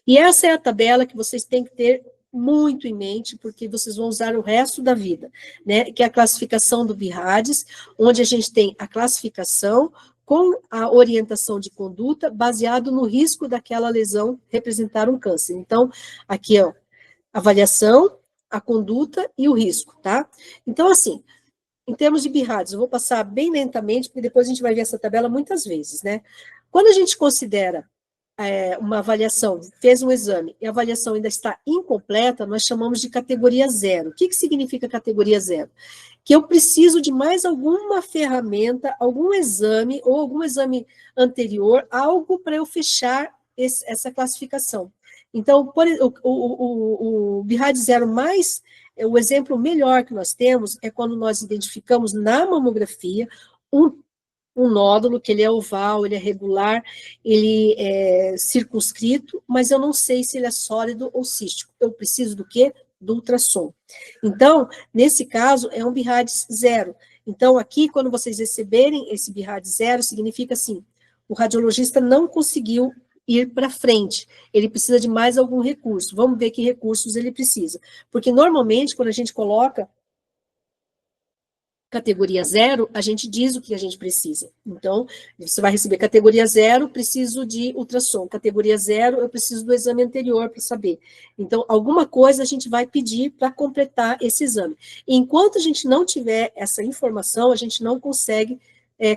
E essa é a tabela que vocês têm que ter muito em mente, porque vocês vão usar o resto da vida, né? Que é a classificação do BIRADS, onde a gente tem a classificação com a orientação de conduta baseado no risco daquela lesão representar um câncer. Então, aqui, ó, avaliação, a conduta e o risco, tá? Então, assim, em termos de BIRADS, eu vou passar bem lentamente, porque depois a gente vai ver essa tabela muitas vezes, né? Quando a gente considera uma avaliação, fez um exame, e a avaliação ainda está incompleta, nós chamamos de categoria 0. O que significa categoria 0? Que eu preciso de mais alguma ferramenta, algum exame, ou algum exame anterior, algo para eu fechar essa classificação. Então, o BIRADS 0 mais, o exemplo melhor que nós temos é quando nós identificamos na mamografia um nódulo, que ele é oval, ele é regular, ele é circunscrito, mas eu não sei se ele é sólido ou cístico. Eu preciso do quê? Do ultrassom. Então, nesse caso, é um BIRADS 0. Então, aqui, quando vocês receberem esse BIRADS 0, significa assim, o radiologista não conseguiu ir para frente, ele precisa de mais algum recurso. Vamos ver que recursos ele precisa. Porque, normalmente, quando a gente coloca categoria 0, a gente diz o que a gente precisa. Então, você vai receber categoria 0, preciso de ultrassom. Categoria 0, eu preciso do exame anterior para saber. Então, alguma coisa a gente vai pedir para completar esse exame. E enquanto a gente não tiver essa informação, a gente não consegue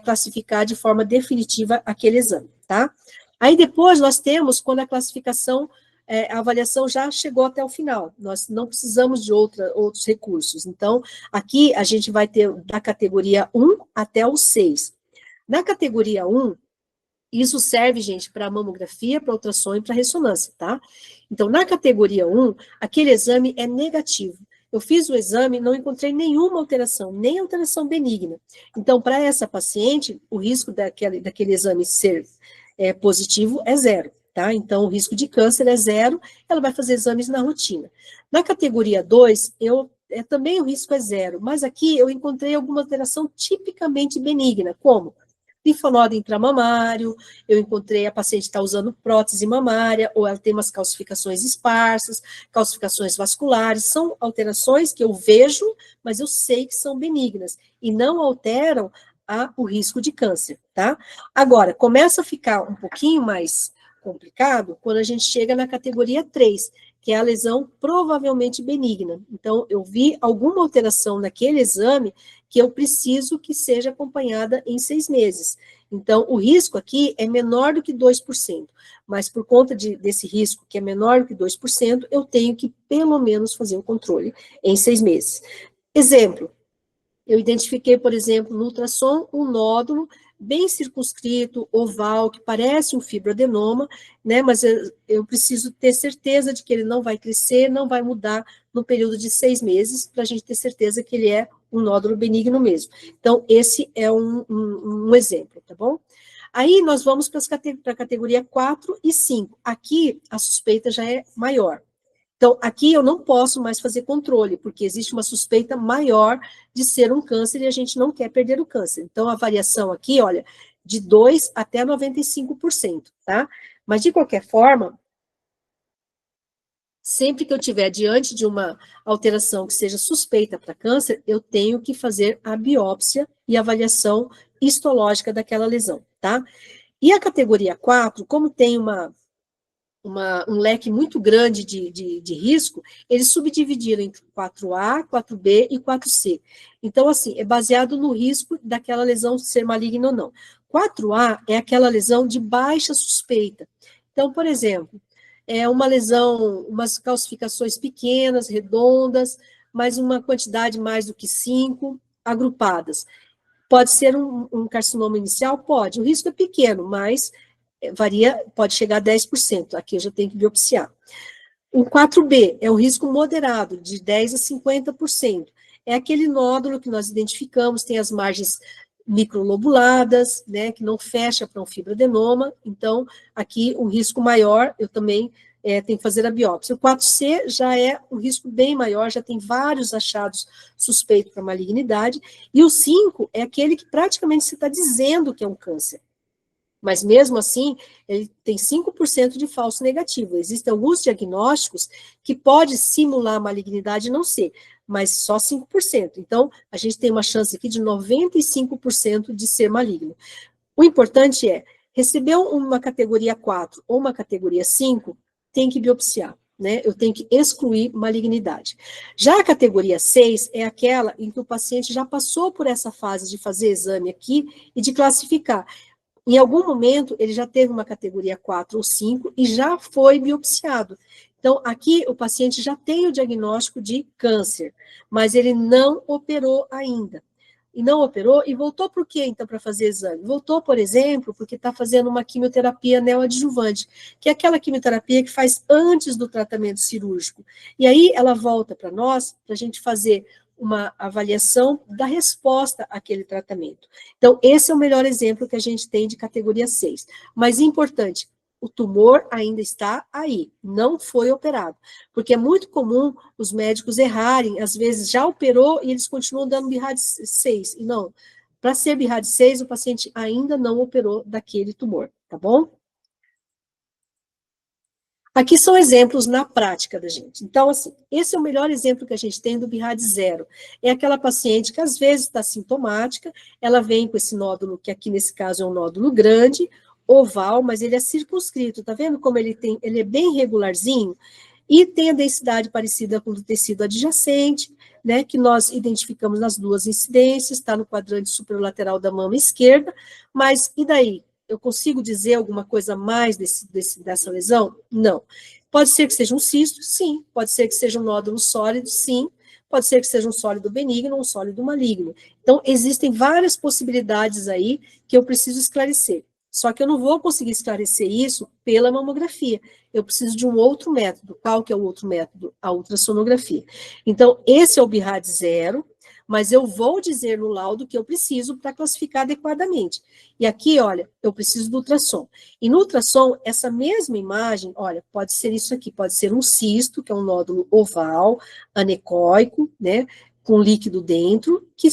classificar de forma definitiva aquele exame, tá? Aí depois nós temos quando a classificação a avaliação já chegou até o final, nós não precisamos de outros recursos. Então, aqui a gente vai ter da categoria 1 até o 6. Na categoria 1, isso serve, gente, para mamografia, para ultrassom e para ressonância, tá? Então, na categoria 1, aquele exame é negativo. Eu fiz o exame, não encontrei nenhuma alteração, nem alteração benigna. Então, para essa paciente, o risco daquele exame ser positivo é 0. Tá? Então, o risco de câncer é 0, ela vai fazer exames na rotina. Na categoria 2, também o risco é 0, mas aqui eu encontrei alguma alteração tipicamente benigna, como linfonodo intramamário, eu encontrei a paciente está usando prótese mamária, ou ela tem umas calcificações esparsas, calcificações vasculares, são alterações que eu vejo, mas eu sei que são benignas, e não alteram o risco de câncer, tá? Agora, começa a ficar um pouquinho mais complicado quando a gente chega na categoria 3, que é a lesão provavelmente benigna. Então, eu vi alguma alteração naquele exame que eu preciso que seja acompanhada em 6 meses. Então, o risco aqui é menor do que 2%, mas por conta desse risco, que é menor do que 2%, eu tenho que, pelo menos, fazer o controle em 6 meses. Exemplo, eu identifiquei, por exemplo, no ultrassom, um nódulo bem circunscrito, oval, que parece um fibroadenoma, né, mas eu preciso ter certeza de que ele não vai crescer, não vai mudar no período de 6 meses, para a gente ter certeza que ele é um nódulo benigno mesmo. Então, esse é um exemplo, tá bom? Aí, nós vamos para a categoria 4 e 5. Aqui, a suspeita já é maior. Então, aqui eu não posso mais fazer controle, porque existe uma suspeita maior de ser um câncer e a gente não quer perder o câncer. Então, a variação aqui, olha, de 2 até 95%, tá? Mas, de qualquer forma, sempre que eu estiver diante de uma alteração que seja suspeita para câncer, eu tenho que fazer a biópsia e avaliação histológica daquela lesão, tá? E a categoria 4, como tem um leque muito grande de risco, eles subdividiram entre 4A, 4B e 4C. Então, assim, é baseado no risco daquela lesão ser maligna ou não. 4A é aquela lesão de baixa suspeita. Então, por exemplo, é uma lesão, umas calcificações pequenas, redondas, mas uma quantidade mais do que 5, agrupadas. Pode ser um carcinoma inicial? Pode. O risco é pequeno, mas varia, pode chegar a 10%. Aqui eu já tenho que biopsiar. O 4B é um risco moderado, de 10% a 50%. É aquele nódulo que nós identificamos, tem as margens microlobuladas, né, que não fecha para um fibroadenoma. Então, aqui o risco maior, eu também tenho que fazer a biópsia. O 4C já é um risco bem maior, já tem vários achados suspeitos para malignidade. E o 5 é aquele que praticamente você está dizendo que é um câncer. Mas mesmo assim, ele tem 5% de falso negativo. Existem alguns diagnósticos que pode simular malignidade e não ser, mas só 5%. Então, a gente tem uma chance aqui de 95% de ser maligno. O importante é, recebeu uma categoria 4 ou uma categoria 5, tem que biopsiar, né? Eu tenho que excluir malignidade. Já a categoria 6 é aquela em que o paciente já passou por essa fase de fazer exame aqui e de classificar. Em algum momento, ele já teve uma categoria 4 ou 5 e já foi biopsiado. Então, aqui o paciente já tem o diagnóstico de câncer, mas ele não operou ainda. E não operou, e voltou por quê, então, para fazer exame? Voltou, por exemplo, porque está fazendo uma quimioterapia neoadjuvante, que é aquela quimioterapia que faz antes do tratamento cirúrgico. E aí ela volta para nós, para a gente fazer uma avaliação da resposta àquele tratamento. Então, esse é o melhor exemplo que a gente tem de categoria 6. Mas importante, o tumor ainda está aí, não foi operado. Porque é muito comum os médicos errarem, às vezes já operou e eles continuam dando BIRAD 6. E não, para ser BIRAD 6, o paciente ainda não operou daquele tumor, tá bom? Aqui são exemplos na prática da gente. Então, assim, esse é o melhor exemplo que a gente tem do BIRAD 0. É aquela paciente que às vezes está sintomática, ela vem com esse nódulo, que aqui nesse caso é um nódulo grande, oval, mas ele é circunscrito, tá vendo como ele é bem regularzinho? E tem a densidade parecida com o do tecido adjacente, né, que nós identificamos nas duas incidências, está no quadrante superolateral da mama esquerda, mas e daí? Eu consigo dizer alguma coisa mais dessa lesão? Não. Pode ser que seja um cisto? Sim. Pode ser que seja um nódulo sólido? Sim. Pode ser que seja um sólido benigno ou um sólido maligno. Então, existem várias possibilidades aí que eu preciso esclarecer. Só que eu não vou conseguir esclarecer isso pela mamografia. Eu preciso de um outro método. Qual que é o outro método? A ultrassonografia. Então, esse é o BIRAD 0, mas eu vou dizer no laudo que eu preciso para classificar adequadamente. E aqui, olha, eu preciso do ultrassom. E no ultrassom, essa mesma imagem, olha, pode ser isso aqui, pode ser um cisto, que é um nódulo oval, anecoico, né, com líquido dentro, que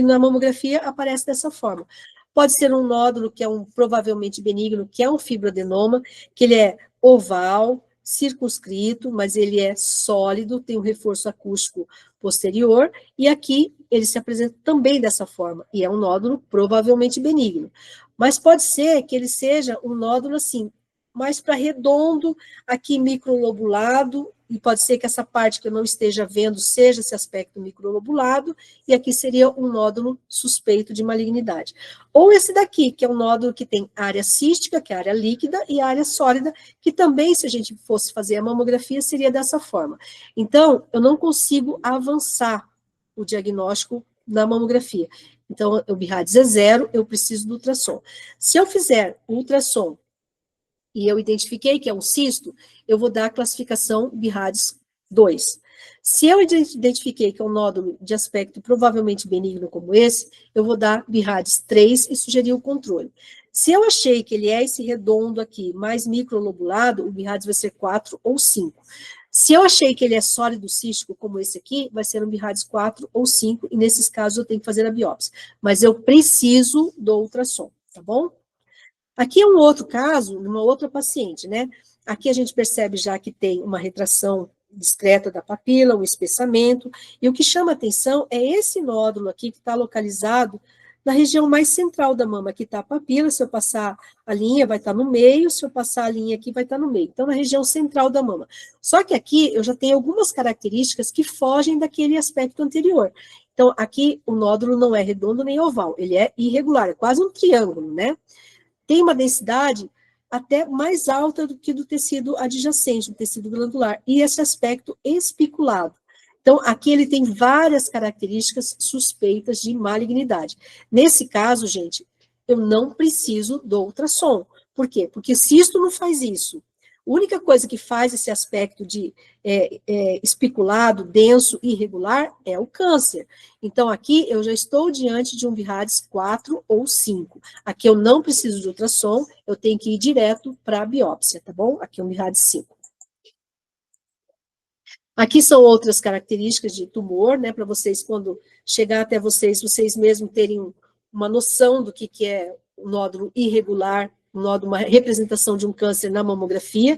na mamografia aparece dessa forma. Pode ser um nódulo que é provavelmente benigno, que é um fibroadenoma, que ele é oval, circunscrito, mas ele é sólido, tem um reforço acústico posterior, e aqui ele se apresenta também dessa forma, e é um nódulo provavelmente benigno. Mas pode ser que ele seja um nódulo assim, mais para redondo, aqui microlobulado, e pode ser que essa parte que eu não esteja vendo seja esse aspecto microlobulado, e aqui seria um nódulo suspeito de malignidade. Ou esse daqui, que é um nódulo que tem área cística, que é a área líquida, e área sólida, que também, se a gente fosse fazer a mamografia, seria dessa forma. Então, eu não consigo avançar o diagnóstico na mamografia. Então, o BIRADS é 0, eu preciso do ultrassom. Se eu fizer o ultrassom e eu identifiquei que é um cisto, eu vou dar a classificação BIRADS 2. Se eu identifiquei que é um nódulo de aspecto provavelmente benigno como esse, eu vou dar BIRADS 3 e sugerir o controle. Se eu achei que ele é esse redondo aqui, mais microlobulado, o BIRADS vai ser 4 ou 5. Se eu achei que ele é sólido cístico, como esse aqui, vai ser um BIRADS 4 ou 5, e nesses casos eu tenho que fazer a biópsia. Mas eu preciso do ultrassom, tá bom? Aqui é um outro caso, numa outra paciente, né? Aqui a gente percebe já que tem uma retração discreta da papila, um espessamento, e o que chama atenção é esse nódulo aqui que está localizado na região mais central da mama. Aqui está a papila, se eu passar a linha vai estar no meio, se eu passar a linha aqui vai estar no meio. Então, na região central da mama. Só que aqui eu já tenho algumas características que fogem daquele aspecto anterior. Então, aqui o nódulo não é redondo nem oval, ele é irregular, é quase um triângulo, né? Tem uma densidade até mais alta do que do tecido adjacente, do tecido glandular, e esse aspecto espiculado. Então, aqui ele tem várias características suspeitas de malignidade. Nesse caso, gente, eu não preciso do ultrassom. Por quê? Porque se isto não faz isso, a única coisa que faz esse aspecto de espiculado, denso, irregular, é o câncer. Então, aqui eu já estou diante de um BIRADS 4 ou 5. Aqui eu não preciso de ultrassom, eu tenho que ir direto para a biópsia, tá bom? Aqui é um BIRADS 5. Aqui são outras características de tumor, né, para vocês, quando chegar até vocês mesmos terem uma noção do que é um nódulo irregular, um nódulo, uma representação de um câncer na mamografia.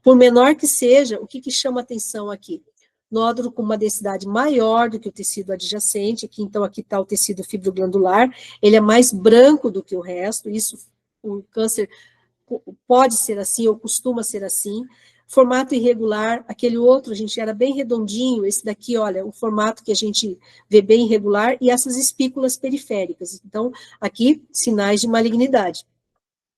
Por menor que seja, o que chama atenção aqui? Nódulo com uma densidade maior do que o tecido adjacente, então aqui está o tecido fibroglandular, ele é mais branco do que o resto, isso, o câncer pode ser assim, ou costuma ser assim. Formato irregular, aquele outro, a gente era bem redondinho, esse daqui, olha, o formato que a gente vê bem irregular, e essas espículas periféricas. Então, aqui, sinais de malignidade.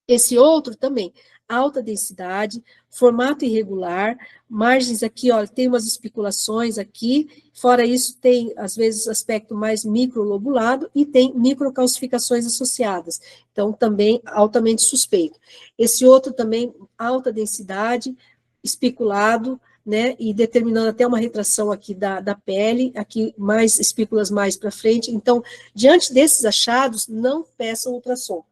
Esse outro também, alta densidade, formato irregular, margens aqui, ó, tem umas espiculações aqui, fora isso tem, às vezes, aspecto mais microlobulado e tem microcalcificações associadas, então também altamente suspeito. Esse outro também, alta densidade, espiculado, né, e determinando até uma retração aqui da pele, aqui mais espículas mais para frente. Então, diante desses achados, não peçam ultrassom.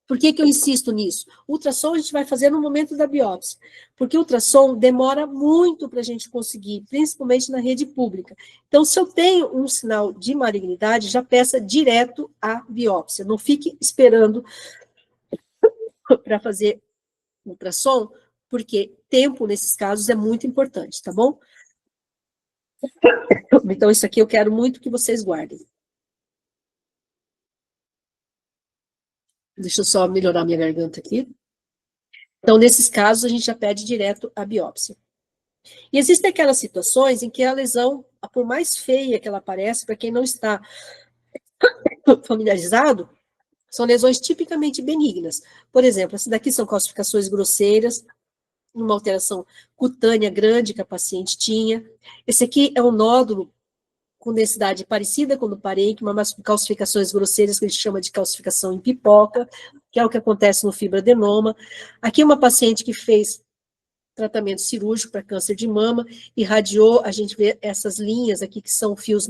Por que eu insisto nisso? O ultrassom a gente vai fazer no momento da biópsia, porque o ultrassom demora muito para a gente conseguir, principalmente na rede pública. Então, se eu tenho um sinal de malignidade, já peça direto a biópsia, não fique esperando para fazer ultrassom, porque tempo, nesses casos, é muito importante, tá bom? Então, isso aqui eu quero muito que vocês guardem. Deixa eu só melhorar minha garganta aqui. Então, nesses casos, a gente já pede direto a biópsia. E existem aquelas situações em que a lesão, por mais feia que ela pareça, para quem não está familiarizado, são lesões tipicamente benignas. Por exemplo, essas daqui são calcificações grosseiras, uma alteração cutânea grande que a paciente tinha. Esse aqui é um nódulo com densidade parecida com o do parênquima, mas com calcificações grosseiras, que a gente chama de calcificação em pipoca, que é o que acontece no fibroadenoma. Aqui uma paciente que fez tratamento cirúrgico para câncer de mama, irradiou, a gente vê essas linhas aqui que são fios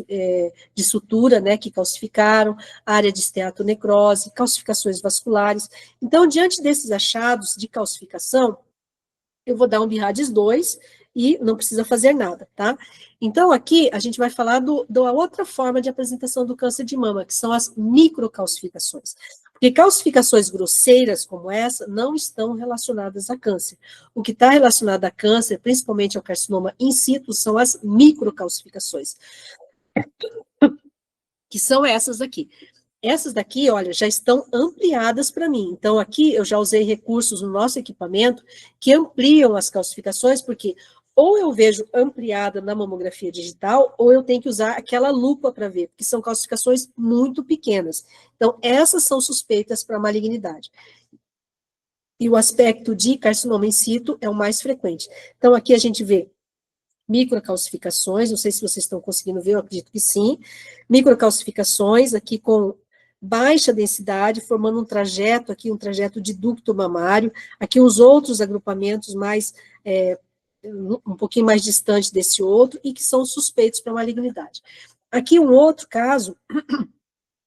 de sutura, né, que calcificaram, área de esteatonecrose, calcificações vasculares. Então, diante desses achados de calcificação, eu vou dar um BIRADS 2 e não precisa fazer nada, tá? Então, aqui a gente vai falar da outra forma de apresentação do câncer de mama, que são as microcalcificações. Porque calcificações grosseiras como essa não estão relacionadas a câncer. O que está relacionado a câncer, principalmente ao carcinoma in situ, são as microcalcificações, que são essas aqui. Essas daqui, olha, já estão ampliadas para mim. Então, aqui eu já usei recursos no nosso equipamento que ampliam as calcificações, porque ou eu vejo ampliada na mamografia digital, ou eu tenho que usar aquela lupa para ver, porque são calcificações muito pequenas. Então, essas são suspeitas para malignidade. E o aspecto de carcinoma in situ é o mais frequente. Então, aqui a gente vê microcalcificações, não sei se vocês estão conseguindo ver, eu acredito que sim. Microcalcificações aqui com baixa densidade, formando um trajeto aqui, um trajeto de ducto mamário. Aqui os outros agrupamentos mais um pouquinho mais distante desse outro, e que são suspeitos para malignidade. Aqui um outro caso,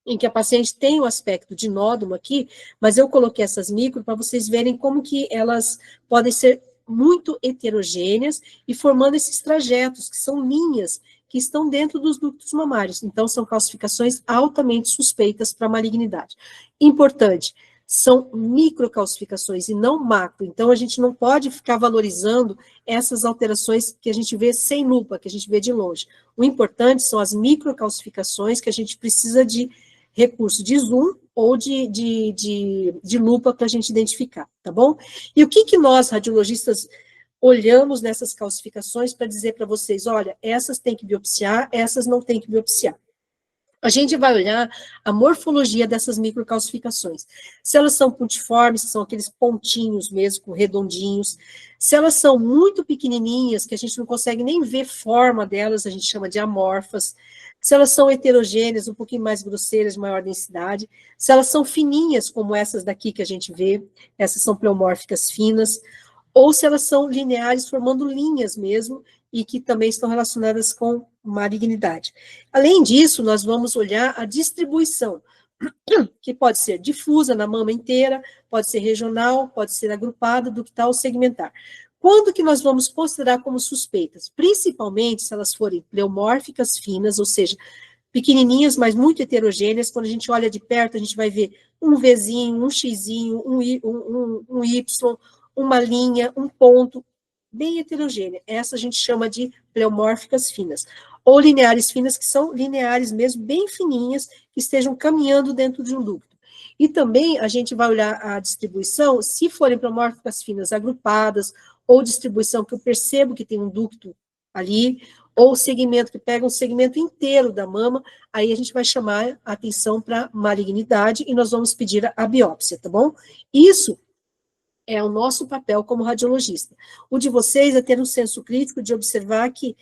em que a paciente tem o aspecto de nódulo aqui, mas eu coloquei essas micro para vocês verem como que elas podem ser muito heterogêneas e formando esses trajetos, que são linhas que estão dentro dos ductos mamários. Então, são calcificações altamente suspeitas para malignidade. Importante, são microcalcificações e não macro. Então, a gente não pode ficar valorizando essas alterações que a gente vê sem lupa, que a gente vê de longe. O importante são as microcalcificações que a gente precisa de recurso de zoom ou de lupa para a gente identificar, tá bom? E o que nós, radiologistas, olhamos nessas calcificações para dizer para vocês, olha, essas tem que biopsiar, essas não tem que biopsiar. A gente vai olhar a morfologia dessas microcalcificações. Se elas são puntiformes, são aqueles pontinhos mesmo, redondinhos. Se elas são muito pequenininhas, que a gente não consegue nem ver forma delas, a gente chama de amorfas. Se elas são heterogêneas, um pouquinho mais grosseiras, de maior densidade. Se elas são fininhas, como essas daqui que a gente vê, essas são pleomórficas finas. Ou se elas são lineares, formando linhas mesmo, e que também estão relacionadas com malignidade. Além disso, nós vamos olhar a distribuição, que pode ser difusa na mama inteira, pode ser regional, pode ser agrupada, ductal, segmentar. Quando que nós vamos considerar como suspeitas? Principalmente se elas forem pleomórficas finas, ou seja, pequenininhas, mas muito heterogêneas. Quando a gente olha de perto, a gente vai ver um Vzinho, um Xzinho, um Y, uma linha, um ponto, bem heterogênea. Essa a gente chama de pleomórficas finas. Ou lineares finas, que são lineares mesmo, bem fininhas, que estejam caminhando dentro de um ducto. E também a gente vai olhar a distribuição, se forem pleomórficas finas agrupadas, ou distribuição que eu percebo que tem um ducto ali, ou segmento que pega um segmento inteiro da mama, aí a gente vai chamar a atenção para malignidade e nós vamos pedir a biópsia, tá bom? Isso é o nosso papel como radiologista. O de vocês é ter um senso crítico de observar que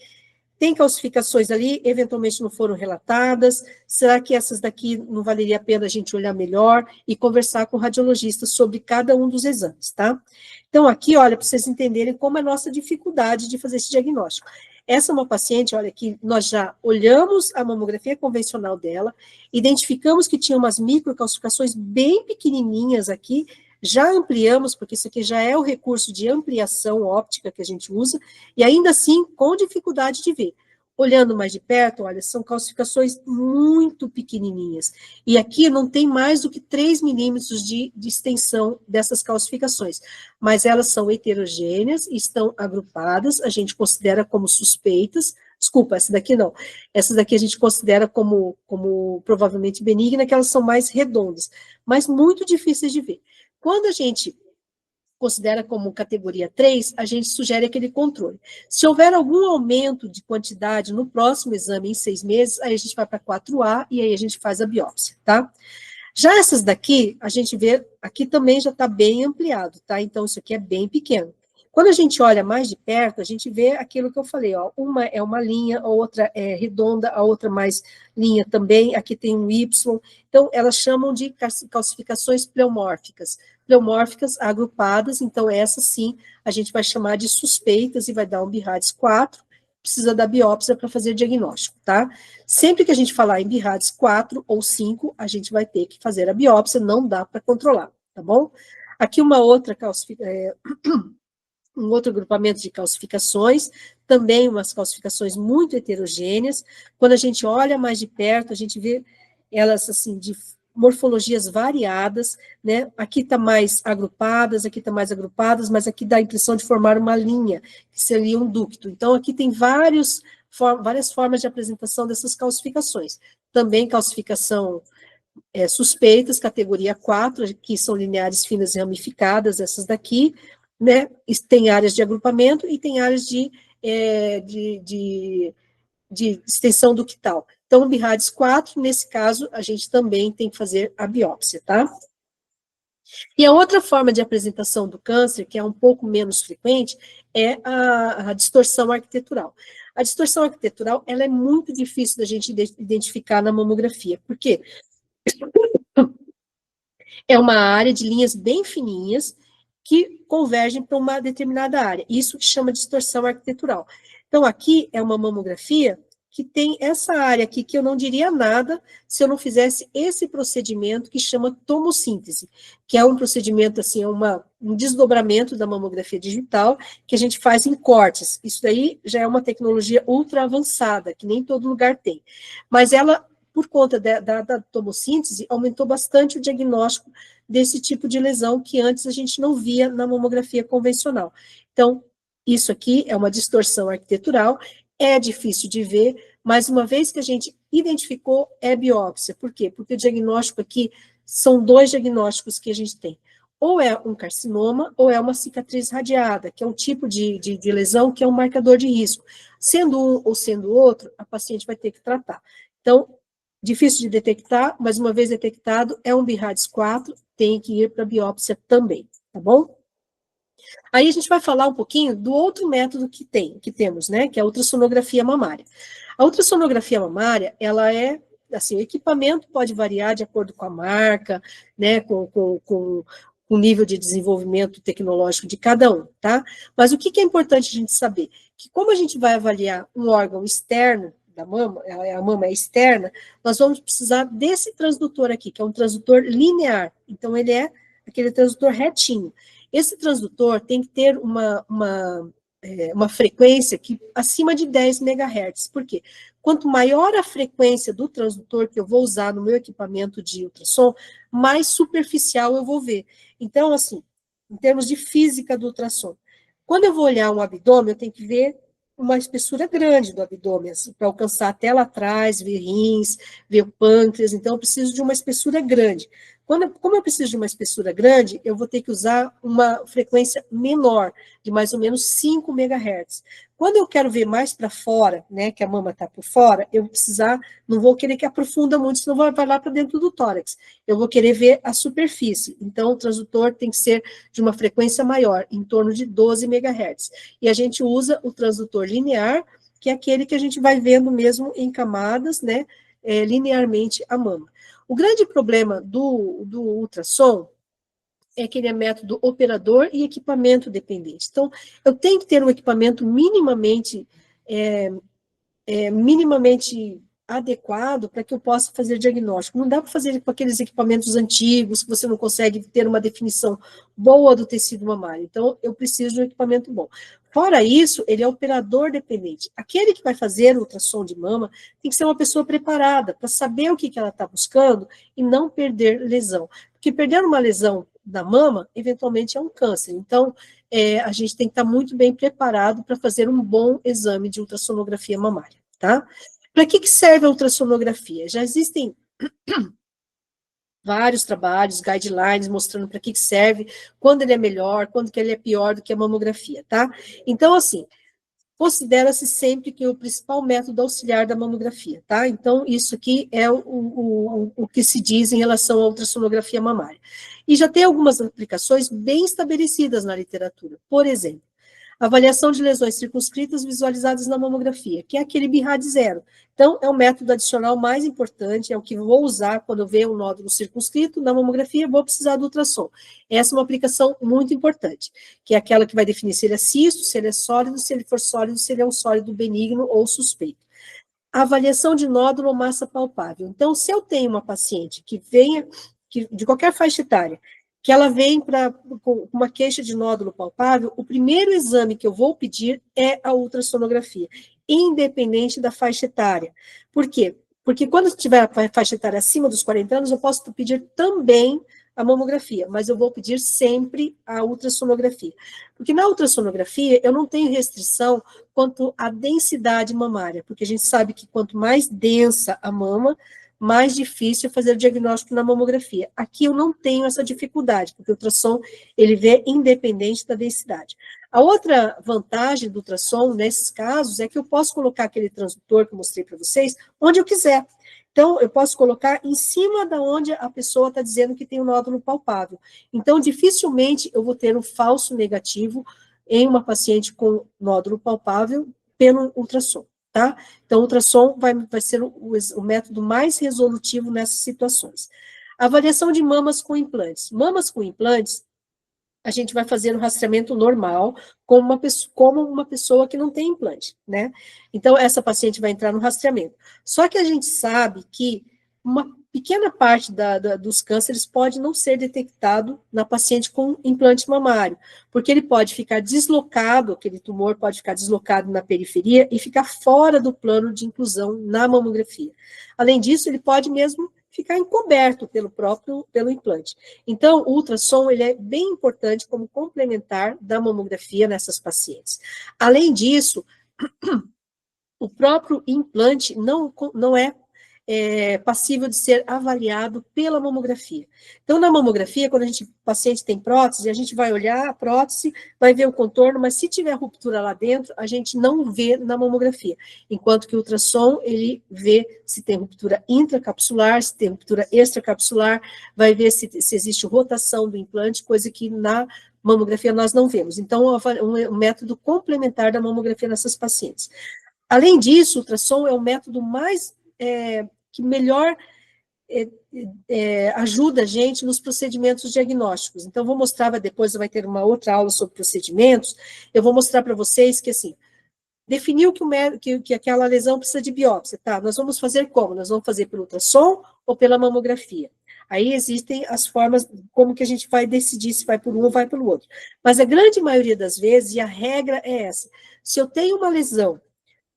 tem calcificações ali, eventualmente não foram relatadas, será que essas daqui não valeria a pena a gente olhar melhor e conversar com o radiologista sobre cada um dos exames, tá? Então, aqui, olha, para vocês entenderem como é a nossa dificuldade de fazer esse diagnóstico. Essa é uma paciente, olha, que nós já olhamos a mamografia convencional dela, identificamos que tinha umas microcalcificações bem pequenininhas aqui, já ampliamos, porque isso aqui já é o recurso de ampliação óptica que a gente usa, e ainda assim, com dificuldade de ver. Olhando mais de perto, olha, são calcificações muito pequenininhas. E aqui não tem mais do que 3 milímetros de extensão dessas calcificações. Mas elas são heterogêneas, estão agrupadas, a gente considera como suspeitas. Desculpa, essa daqui não. Essas daqui a gente considera como provavelmente benigna, que elas são mais redondas, mas muito difíceis de ver. Quando a gente considera como categoria 3, a gente sugere aquele controle. Se houver algum aumento de quantidade no próximo exame em 6 meses, aí a gente vai para 4A e aí a gente faz a biópsia, tá? Já essas daqui, a gente vê, aqui também já está bem ampliado, tá? Então, isso aqui é bem pequeno. Quando a gente olha mais de perto, a gente vê aquilo que eu falei, ó, uma é uma linha, a outra é redonda, a outra mais linha também, aqui tem um Y, então elas chamam de calcificações pleomórficas agrupadas, então essas sim, a gente vai chamar de suspeitas e vai dar um BIRADS 4, precisa da biópsia para fazer diagnóstico, tá? Sempre que a gente falar em BIRADS 4 ou 5, a gente vai ter que fazer a biópsia, não dá para controlar, tá bom? Aqui uma outra um outro agrupamento de calcificações, também umas calcificações muito heterogêneas. Quando a gente olha mais de perto, a gente vê elas, assim, de morfologias variadas, né? Aqui está mais agrupadas, aqui está mais agrupadas, mas aqui dá a impressão de formar uma linha, que seria um ducto. Então, aqui tem várias formas de apresentação dessas calcificações. Também calcificação suspeitas, categoria 4, que são lineares finas e ramificadas, essas daqui, né? Tem áreas de agrupamento e tem áreas de extensão ductal. Então, o BIRADS 4, nesse caso, a gente também tem que fazer a biópsia, tá? E a outra forma de apresentação do câncer, que é um pouco menos frequente, é a distorção arquitetural. A distorção arquitetural, ela é muito difícil da gente identificar na mamografia. Por quê? É uma área de linhas bem fininhas, que convergem para uma determinada área. Isso que chama de distorção arquitetural. Então, aqui é uma mamografia que tem essa área aqui, que eu não diria nada se eu não fizesse esse procedimento que chama tomossíntese, que é um procedimento, assim, um desdobramento da mamografia digital, que a gente faz em cortes. Isso daí já é uma tecnologia ultra avançada, que nem todo lugar tem. Mas ela, por conta da tomossíntese, aumentou bastante o diagnóstico desse tipo de lesão que antes a gente não via na mamografia convencional. Então, isso aqui é uma distorção arquitetural, é difícil de ver, mas uma vez que a gente identificou, é biópsia. Por quê? Porque o diagnóstico aqui, são 2 diagnósticos que a gente tem. Ou é um carcinoma, ou é uma cicatriz radiada, que é um tipo de lesão que é um marcador de risco. Sendo um ou sendo outro, a paciente vai ter que tratar. Então, difícil de detectar, mas uma vez detectado, é um BIRADS 4, tem que ir para biópsia também, tá bom? Aí a gente vai falar um pouquinho do outro método que temos, né, que é a ultrassonografia mamária. A ultrassonografia mamária, ela é, assim, o equipamento pode variar de acordo com a marca, né, com o nível de desenvolvimento tecnológico de cada um, tá? Mas o que é importante a gente saber? Que como a gente vai avaliar um órgão externo da mama, a mama é externa, nós vamos precisar desse transdutor aqui, que é um transdutor linear. Então, ele é aquele transdutor retinho. Esse transdutor tem que ter uma frequência que, acima de 10 MHz. Por quê? Quanto maior a frequência do transdutor que eu vou usar no meu equipamento de ultrassom, mais superficial eu vou ver. Então, assim, em termos de física do ultrassom, quando eu vou olhar um abdômen, eu tenho que ver uma espessura grande do abdômen, assim, para alcançar até lá atrás, ver rins, ver o pâncreas, então eu preciso de uma espessura grande. Como eu preciso de uma espessura grande, eu vou ter que usar uma frequência menor, de mais ou menos 5 MHz. Quando eu quero ver mais para fora, né, que a mama está por fora, eu vou precisar, não vou querer que aprofunda muito, senão vai lá para dentro do tórax. Eu vou querer ver a superfície. Então, o transdutor tem que ser de uma frequência maior, em torno de 12 MHz. E a gente usa o transdutor linear, que é aquele que a gente vai vendo mesmo em camadas, né, linearmente a mama. O grande problema do ultrassom é que ele é método operador e equipamento dependente. Então, eu tenho que ter um equipamento minimamente adequado para que eu possa fazer diagnóstico. Não dá para fazer com aqueles equipamentos antigos, que você não consegue ter uma definição boa do tecido mamário. Então, eu preciso de um equipamento bom. Fora isso, ele é operador dependente. Aquele que vai fazer o ultrassom de mama tem que ser uma pessoa preparada para saber o que ela está buscando e não perder lesão. Porque perder uma lesão da mama, eventualmente, é um câncer. Então, a gente tem que estar muito bem preparado para fazer um bom exame de ultrassonografia mamária, tá? Para que serve a ultrassonografia? Já existem vários trabalhos, guidelines, mostrando para que serve, quando ele é melhor, quando que ele é pior do que a mamografia, tá? Então, assim, considera-se sempre que o principal método auxiliar da mamografia, tá? Então, isso aqui é o que se diz em relação à ultrassonografia mamária. E já tem algumas aplicações bem estabelecidas na literatura. Por exemplo, avaliação de lesões circunscritas visualizadas na mamografia, que é aquele BIRAD 0. Então, é o método adicional mais importante, é o que vou usar quando eu ver um nódulo circunscrito na mamografia, vou precisar do ultrassom. Essa é uma aplicação muito importante, que é aquela que vai definir se ele é cisto, se ele é sólido, se ele for sólido, se ele é um sólido benigno ou suspeito. Avaliação de nódulo ou massa palpável. Então, se eu tenho uma paciente que venha, de qualquer faixa etária, que ela vem com uma queixa de nódulo palpável, o primeiro exame que eu vou pedir é a ultrassonografia, independente da faixa etária. Por quê? Porque quando tiver a faixa etária acima dos 40 anos, eu posso pedir também a mamografia, mas eu vou pedir sempre a ultrassonografia. Porque na ultrassonografia, eu não tenho restrição quanto à densidade mamária, porque a gente sabe que quanto mais densa a mama, mais difícil fazer o diagnóstico na mamografia. Aqui eu não tenho essa dificuldade, porque o ultrassom, ele vê independente da densidade. A outra vantagem do ultrassom, nesses casos, é que eu posso colocar aquele transdutor que eu mostrei para vocês, onde eu quiser. Então, eu posso colocar em cima da onde a pessoa está dizendo que tem um nódulo palpável. Então, dificilmente eu vou ter um falso negativo em uma paciente com nódulo palpável pelo ultrassom. Tá? Então, o ultrassom vai ser o método mais resolutivo nessas situações. Avaliação de mamas com implantes. Mamas com implantes, a gente vai fazer um rastreamento normal, como uma pessoa que não tem implante, né? Então, essa paciente vai entrar no rastreamento. Só que a gente sabe que uma pequena parte dos cânceres pode não ser detectado na paciente com implante mamário, porque ele pode ficar deslocado, aquele tumor pode ficar deslocado na periferia e ficar fora do plano de inclusão na mamografia. Além disso, ele pode mesmo ficar encoberto pelo implante. Então, o ultrassom, ele é bem importante como complementar da mamografia nessas pacientes. Além disso, o próprio implante não é passível de ser avaliado pela mamografia. Então, na mamografia, quando o paciente tem prótese, a gente vai olhar a prótese, vai ver o contorno, mas se tiver ruptura lá dentro, a gente não vê na mamografia. Enquanto que o ultrassom, ele vê se tem ruptura intracapsular, se tem ruptura extracapsular, vai ver se existe rotação do implante, coisa que na mamografia nós não vemos. Então, um método complementar da mamografia nessas pacientes. Além disso, o ultrassom é o método que melhor ajuda a gente nos procedimentos diagnósticos. Então, vou mostrar, depois vai ter uma outra aula sobre procedimentos, eu vou mostrar para vocês que, assim, definiu que aquela lesão precisa de biópsia, tá? Nós vamos fazer como? Nós vamos fazer pelo ultrassom ou pela mamografia? Aí existem as formas, como que a gente vai decidir se vai por um ou vai pelo outro. Mas a grande maioria das vezes, e a regra é essa, se eu tenho uma lesão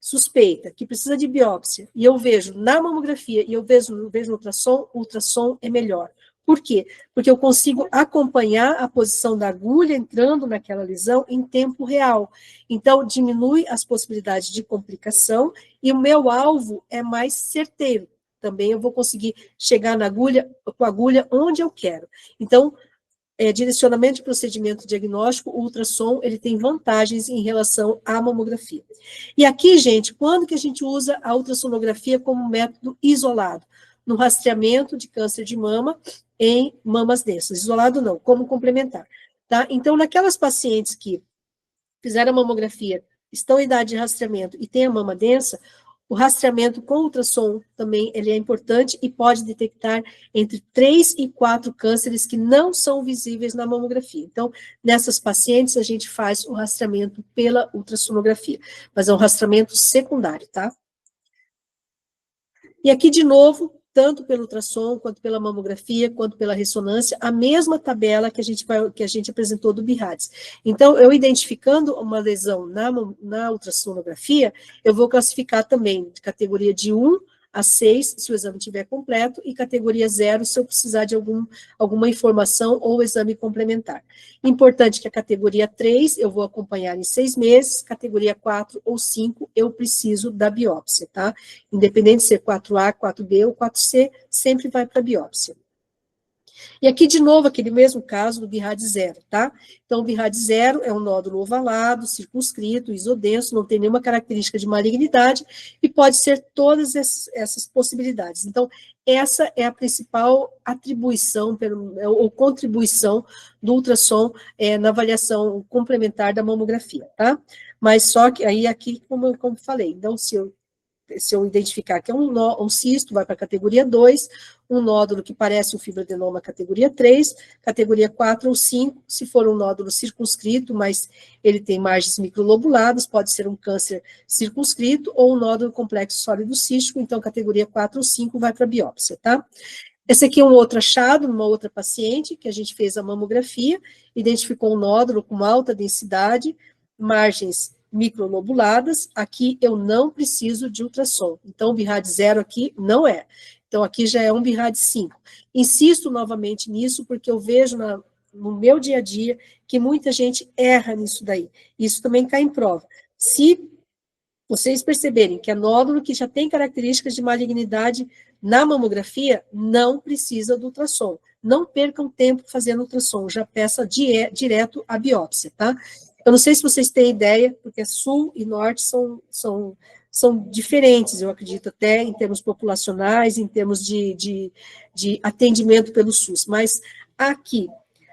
suspeita, que precisa de biópsia, e eu vejo na mamografia, e eu vejo no ultrassom, o ultrassom é melhor. Por quê? Porque eu consigo acompanhar a posição da agulha entrando naquela lesão em tempo real. Então, diminui as possibilidades de complicação, e o meu alvo é mais certeiro. Também eu vou conseguir chegar na agulha, com a agulha onde eu quero. Então, direcionamento de procedimento diagnóstico, o ultrassom, ele tem vantagens em relação à mamografia. E aqui, gente, quando que a gente usa a ultrassonografia como método isolado? No rastreamento de câncer de mama em mamas densas. Isolado não, como complementar. Tá? Então, naquelas pacientes que fizeram a mamografia, estão em idade de rastreamento e têm a mama densa, o rastreamento com ultrassom também ele é importante e pode detectar entre 3 e 4 cânceres que não são visíveis na mamografia. Então, nessas pacientes, a gente faz o rastreamento pela ultrassonografia, mas é um rastreamento secundário, tá? E aqui, de novo, tanto pelo ultrassom, quanto pela mamografia, quanto pela ressonância, a mesma tabela que a gente apresentou do BIRADS. Então, eu identificando uma lesão na ultrassonografia, eu vou classificar também de categoria de 1 a 6, se o exame estiver completo, e categoria 0, se eu precisar de alguma informação ou exame complementar. Importante que a categoria 3, eu vou acompanhar em 6 meses, categoria 4 ou 5, eu preciso da biópsia, tá? Independente de ser 4A, 4B ou 4C, sempre vai para a biópsia. E aqui, de novo, aquele mesmo caso do BIRAD 0, tá? Então, o BIRAD 0 é um nódulo ovalado, circunscrito, isodenso, não tem nenhuma característica de malignidade e pode ser todas essas possibilidades. Então, essa é a principal atribuição ou contribuição do ultrassom na avaliação complementar da mamografia, tá? Mas só que aí aqui, como falei, então, se eu identificar que é um cisto, vai para a categoria 2, um nódulo que parece um fibroadenoma, categoria 3, categoria 4 ou 5, se for um nódulo circunscrito, mas ele tem margens microlobuladas, pode ser um câncer circunscrito, ou um nódulo complexo sólido cístico, então categoria 4 ou 5 vai para a biópsia, tá? Esse aqui é um outro achado, numa outra paciente, que a gente fez a mamografia, identificou um nódulo com alta densidade, margens microlobuladas, aqui eu não preciso de ultrassom. Então, o BIRAD 0 aqui não é. Então, aqui já é um BIRAD 5. Insisto novamente nisso, porque eu vejo no meu dia a dia que muita gente erra nisso daí. Isso também cai em prova. Se vocês perceberem que é nódulo que já tem características de malignidade na mamografia, não precisa do ultrassom. Não percam tempo fazendo ultrassom, já peça direto a biópsia, tá? Eu não sei se vocês têm ideia, porque sul e norte são diferentes, eu acredito, até em termos populacionais, em termos de atendimento pelo SUS, mas aqui,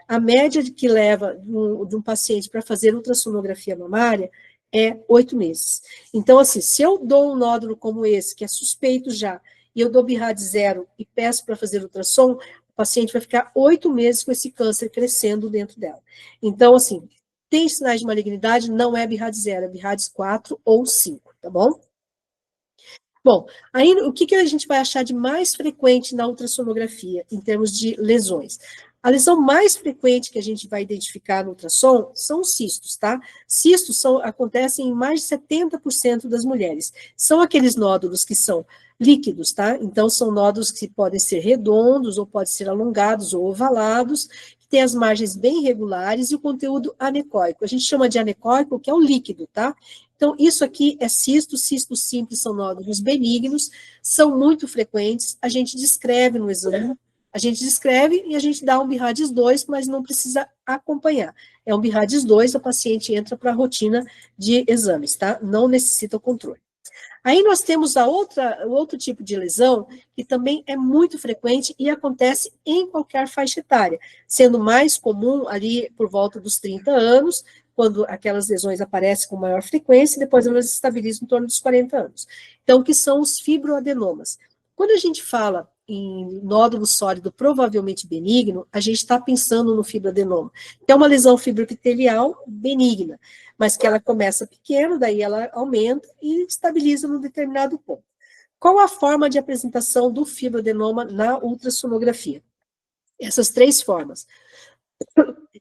a média que leva de um paciente para fazer ultrassonografia mamária é 8 meses. Então, assim, se eu dou um nódulo como esse, que é suspeito já, e eu dou BIRAD 0 e peço para fazer ultrassom, paciente vai ficar 8 meses com esse câncer crescendo dentro dela. Então, assim, tem sinais de malignidade, não é BIRADS 0, é BIRADS 4 ou 5, tá bom? Bom, aí o que a gente vai achar de mais frequente na ultrassonografia, em termos de lesões? A lesão mais frequente que a gente vai identificar no ultrassom são os cistos, tá? Cistos acontecem em mais de 70% das mulheres. São aqueles nódulos que são líquidos, tá? Então, são nódulos que podem ser redondos, ou podem ser alongados ou ovalados, que têm as margens bem regulares e o conteúdo anecóico. A gente chama de anecóico, que é o líquido, tá? Então, isso aqui é cisto, cistos simples são nódulos benignos, são muito frequentes, a gente descreve no exame, a gente descreve e a gente dá um BIRADS 2, mas não precisa acompanhar. É um BIRADS 2, a paciente entra para a rotina de exames, tá? Não necessita o controle. Aí nós temos o outro tipo de lesão, que também é muito frequente e acontece em qualquer faixa etária, sendo mais comum ali por volta dos 30 anos, quando aquelas lesões aparecem com maior frequência, e depois elas se estabilizam em torno dos 40 anos. Então, que são os fibroadenomas. Quando a gente fala em nódulo sólido provavelmente benigno, a gente está pensando no fibroadenoma, que é uma lesão fibroepitelial benigna, mas que ela começa pequena, daí ela aumenta e estabiliza num determinado ponto. Qual a forma de apresentação do fibroadenoma na ultrassonografia? Essas 3 formas.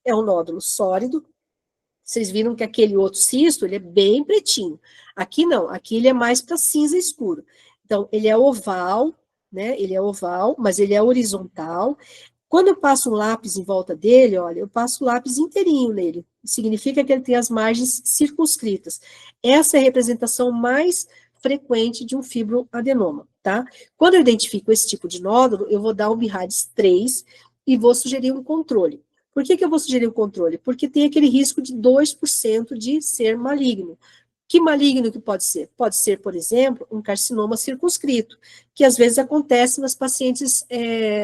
É um nódulo sólido. Vocês viram que aquele outro cisto, ele é bem pretinho. Aqui não, aqui ele é mais para cinza escuro. Então, ele é oval, né? Ele é oval, mas ele é horizontal. Quando eu passo um lápis em volta dele, olha, eu passo o lápis inteirinho nele. Significa que ele tem as margens circunscritas. Essa é a representação mais frequente de um fibroadenoma, tá? Quando eu identifico esse tipo de nódulo, eu vou dar um BIRADS 3 e vou sugerir um controle. Por que eu vou sugerir um controle? Porque tem aquele risco de 2% de ser maligno. Que maligno que pode ser? Pode ser, por exemplo, um carcinoma circunscrito, que às vezes acontece nas pacientes,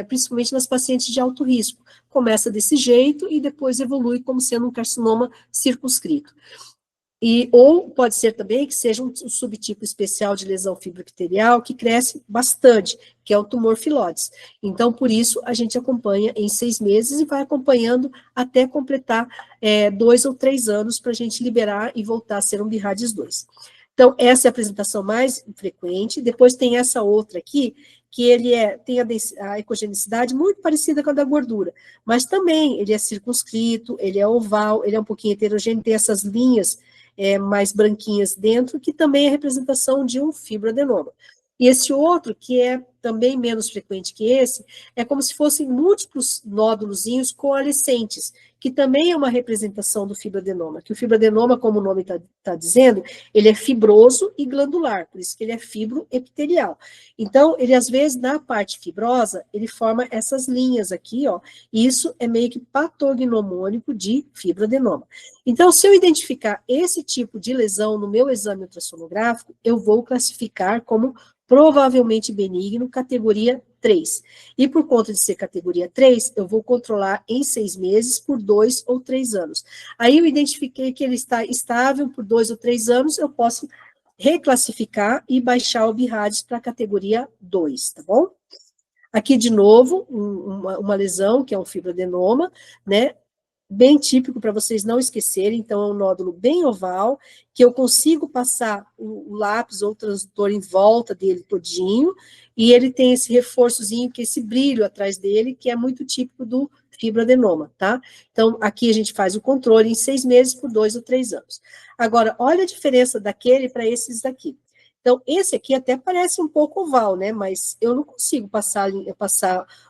principalmente nas pacientes de alto risco. Começa desse jeito e depois evolui como sendo um carcinoma circunscrito. Ou pode ser também que seja um subtipo especial de lesão fibroepitelial que cresce bastante, que é o tumor filóides. Então, por isso, a gente acompanha em 6 meses e vai acompanhando até completar 2 ou 3 anos para a gente liberar e voltar a ser um BIRADS 2. Então, essa é a apresentação mais frequente. Depois tem essa outra aqui, que ele tem a ecogenicidade muito parecida com a da gordura, mas também ele é circunscrito, ele é oval, ele é um pouquinho heterogêneo, tem essas linhas mais branquinhas dentro, que também é representação de um fibroadenoma. E esse outro, que é também menos frequente que esse, é como se fossem múltiplos nódulozinhos coalescentes, que também é uma representação do fibroadenoma, que o fibroadenoma, como o nome está dizendo, ele é fibroso e glandular, por isso que ele é fibroepitelial. Então, ele às vezes, na parte fibrosa, ele forma essas linhas aqui, ó, e isso é meio que patognomônico de fibroadenoma. Então, se eu identificar esse tipo de lesão no meu exame ultrassonográfico, eu vou classificar como provavelmente benigno, categoria 3. E por conta de ser categoria 3, eu vou controlar em 6 meses por 2 ou 3 anos. Aí eu identifiquei que ele está estável por 2 ou 3 anos, eu posso reclassificar e baixar o BIRADS para a categoria 2, tá bom? Aqui, de novo, uma lesão, que é um fibroadenoma, né? Bem típico para vocês não esquecerem, então é um nódulo bem oval, que eu consigo passar o lápis ou o transitor em volta dele todinho, e ele tem esse reforçozinho, que é esse brilho atrás dele, que é muito típico do fibroadenoma, tá? Então, aqui a gente faz o controle em 6 meses por 2 ou 3 anos. Agora, olha a diferença daquele para esses daqui. Então, esse aqui até parece um pouco oval, né? Mas eu não consigo passar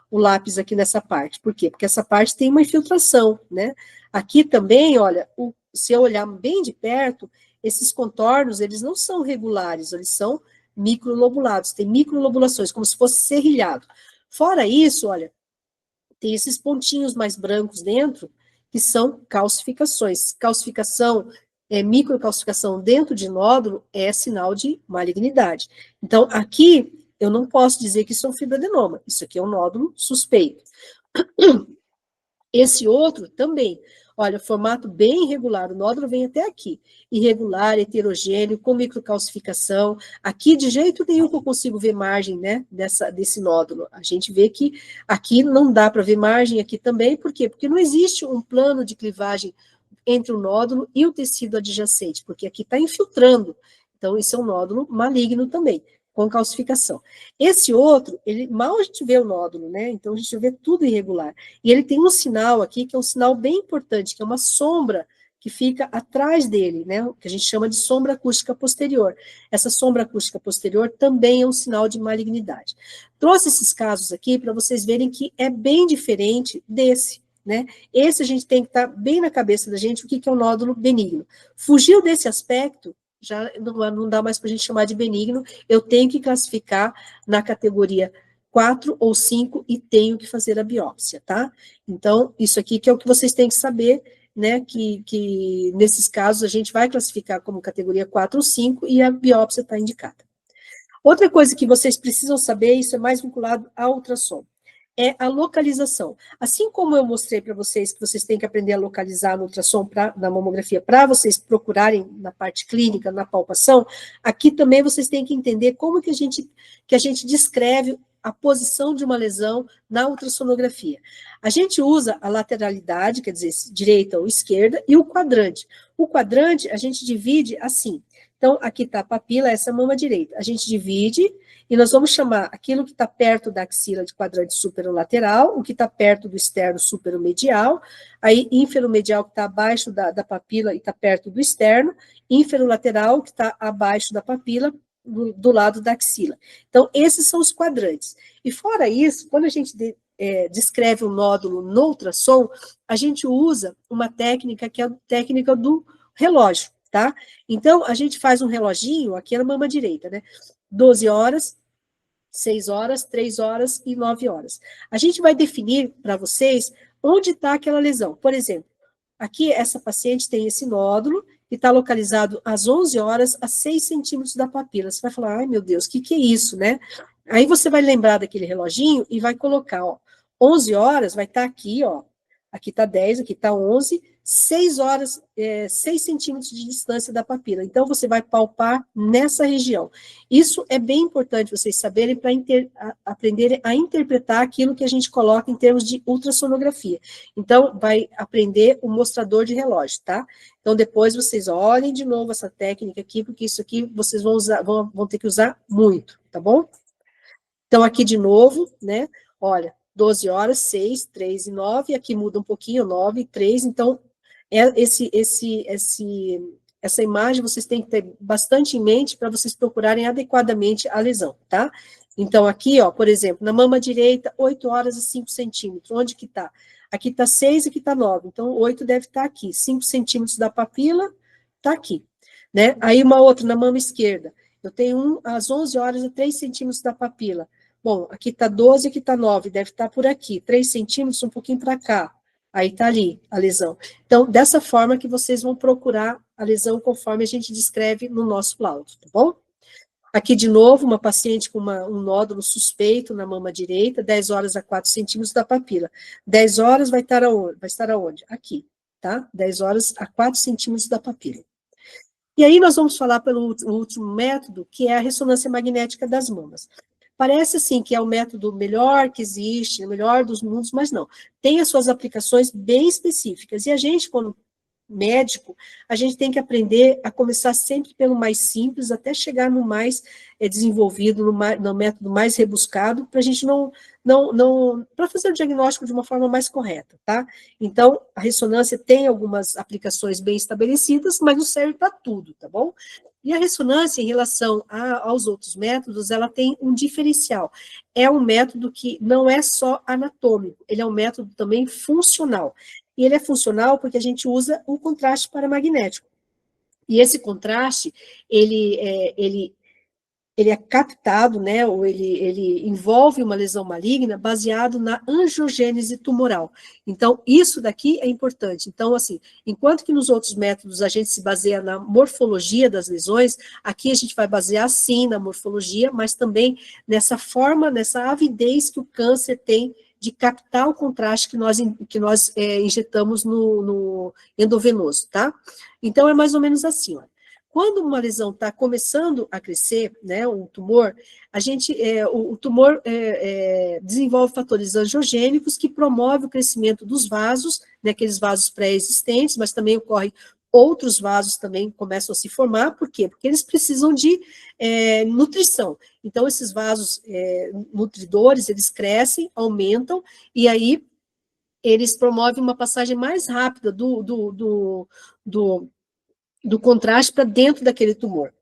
o lápis aqui nessa parte. Por quê? Porque essa parte tem uma infiltração, né? Aqui também, olha, se eu olhar bem de perto, esses contornos, eles não são regulares, eles são microlobulados, tem microlobulações, como se fosse serrilhado. Fora isso, olha, tem esses pontinhos mais brancos dentro, que são calcificações. Calcificação, microcalcificação dentro de nódulo é sinal de malignidade. Então, aqui, eu não posso dizer que isso é um fibroadenoma, isso aqui é um nódulo suspeito. Esse outro também. Olha, formato bem irregular, o nódulo vem até aqui. Irregular, heterogêneo, com microcalcificação. Aqui, de jeito nenhum que eu consigo ver margem, né, desse nódulo. A gente vê que aqui não dá para ver margem, aqui também. Por quê? Porque não existe um plano de clivagem entre o nódulo e o tecido adjacente, porque aqui está infiltrando. Então, isso é um nódulo maligno também, com calcificação. Esse outro, ele mal a gente vê o nódulo, né? Então, a gente vê tudo irregular. E ele tem um sinal aqui, que é um sinal bem importante, que é uma sombra que fica atrás dele, né? Que a gente chama de sombra acústica posterior. Essa sombra acústica posterior também é um sinal de malignidade. Trouxe esses casos aqui para vocês verem que é bem diferente desse, né? Esse a gente tem que estar bem na cabeça da gente o que é um nódulo benigno. Fugiu desse aspecto, já não dá mais para a gente chamar de benigno, eu tenho que classificar na categoria 4 ou 5 e tenho que fazer a biópsia, tá? Então, isso aqui que é o que vocês têm que saber, né, que nesses casos a gente vai classificar como categoria 4 ou 5 e a biópsia está indicada. Outra coisa que vocês precisam saber, isso é mais vinculado ao ultrassom, é a localização. Assim como eu mostrei para vocês que vocês têm que aprender a localizar no ultrassom, na mamografia, para vocês procurarem na parte clínica, na palpação, aqui também vocês têm que entender como que a gente descreve a posição de uma lesão na ultrassonografia. A gente usa a lateralidade, quer dizer, direita ou esquerda, e o quadrante. O quadrante a gente divide assim. Então, aqui está a papila, essa é a mama direita. A gente divide e nós vamos chamar aquilo que está perto da axila de quadrante superolateral, o que está perto do externo superomedial, aí inferomedial que está abaixo da papila e está perto do externo, inferolateral que está abaixo da papila, do lado da axila. Então, esses são os quadrantes. E fora isso, quando a gente descreve um nódulo no ultrassom, a gente usa uma técnica que é a técnica do relógio, tá? Então, a gente faz um reloginho aqui na mama direita, né? 12 horas, 6 horas, 3 horas e 9 horas. A gente vai definir para vocês onde está aquela lesão. Por exemplo, aqui essa paciente tem esse nódulo que está localizado às 11 horas, a 6 centímetros da papila. Você vai falar, ai meu Deus, o que é isso, né? Aí você vai lembrar daquele reloginho e vai colocar, ó, 11 horas vai estar aqui, ó, aqui está 10, aqui está 11, 6 horas, 6 centímetros de distância da papila. Então, você vai palpar nessa região. Isso é bem importante vocês saberem para aprenderem a interpretar aquilo que a gente coloca em termos de ultrassonografia. Então, vai aprender o mostrador de relógio, tá? Então, depois vocês olhem de novo essa técnica aqui, porque isso aqui vocês vão usar, vão ter que usar muito, tá bom? Então, aqui de novo, né? Olha, 12 horas, 6, 3 e 9, aqui muda um pouquinho, 9 e 3, então, essa imagem vocês têm que ter bastante em mente para vocês procurarem adequadamente a lesão, tá? Então, aqui, ó, por exemplo, na mama direita, 8 horas e 5 centímetros, onde que tá? Aqui tá 6 e aqui tá 9, então 8 deve estar aqui, 5 centímetros da papila, tá aqui, né? Aí uma outra na mama esquerda, eu tenho às 11 horas e 3 centímetros da papila. Bom, aqui está 12, aqui está 9, deve estar por aqui, 3 centímetros, um pouquinho para cá. Aí está ali a lesão. Então, dessa forma que vocês vão procurar a lesão conforme a gente descreve no nosso laudo, tá bom? Aqui, de novo, uma paciente com um nódulo suspeito na mama direita, 10 horas a 4 centímetros da papila. 10 horas vai estar aonde? Vai estar aonde? Aqui, tá? 10 horas a 4 centímetros da papila. E aí nós vamos falar pelo último método, que é a ressonância magnética das mamas. Parece, assim, que é o método melhor que existe, o melhor dos mundos, mas não. Tem as suas aplicações bem específicas. E a gente, quando médico, a gente tem que aprender a começar sempre pelo mais simples, até chegar no mais desenvolvido, no método mais rebuscado, para a gente para fazer o diagnóstico de uma forma mais correta, tá? Então, a ressonância tem algumas aplicações bem estabelecidas, mas não serve para tudo, tá bom? E a ressonância, em relação aos outros métodos, ela tem um diferencial. É um método que não é só anatômico, ele é um método também funcional. E ele é funcional porque a gente usa o contraste paramagnético. E esse contraste, ele é captado, né, ou ele envolve uma lesão maligna baseado na angiogênese tumoral. Então, isso daqui é importante. Então, assim, enquanto que nos outros métodos a gente se baseia na morfologia das lesões, aqui a gente vai basear, sim, na morfologia, mas também nessa forma, nessa avidez que o câncer tem de captar o contraste que nós injetamos no endovenoso, tá? Então, é mais ou menos assim, ó. Quando uma lesão está começando a crescer, né, um tumor, o tumor desenvolve fatores angiogênicos que promovem o crescimento dos vasos, né, aqueles vasos pré-existentes, mas também ocorre outros vasos também começam a se formar, por quê? Porque eles precisam de nutrição. Então, esses vasos nutridores, eles crescem, aumentam, e aí eles promovem uma passagem mais rápida do contraste para dentro daquele tumor.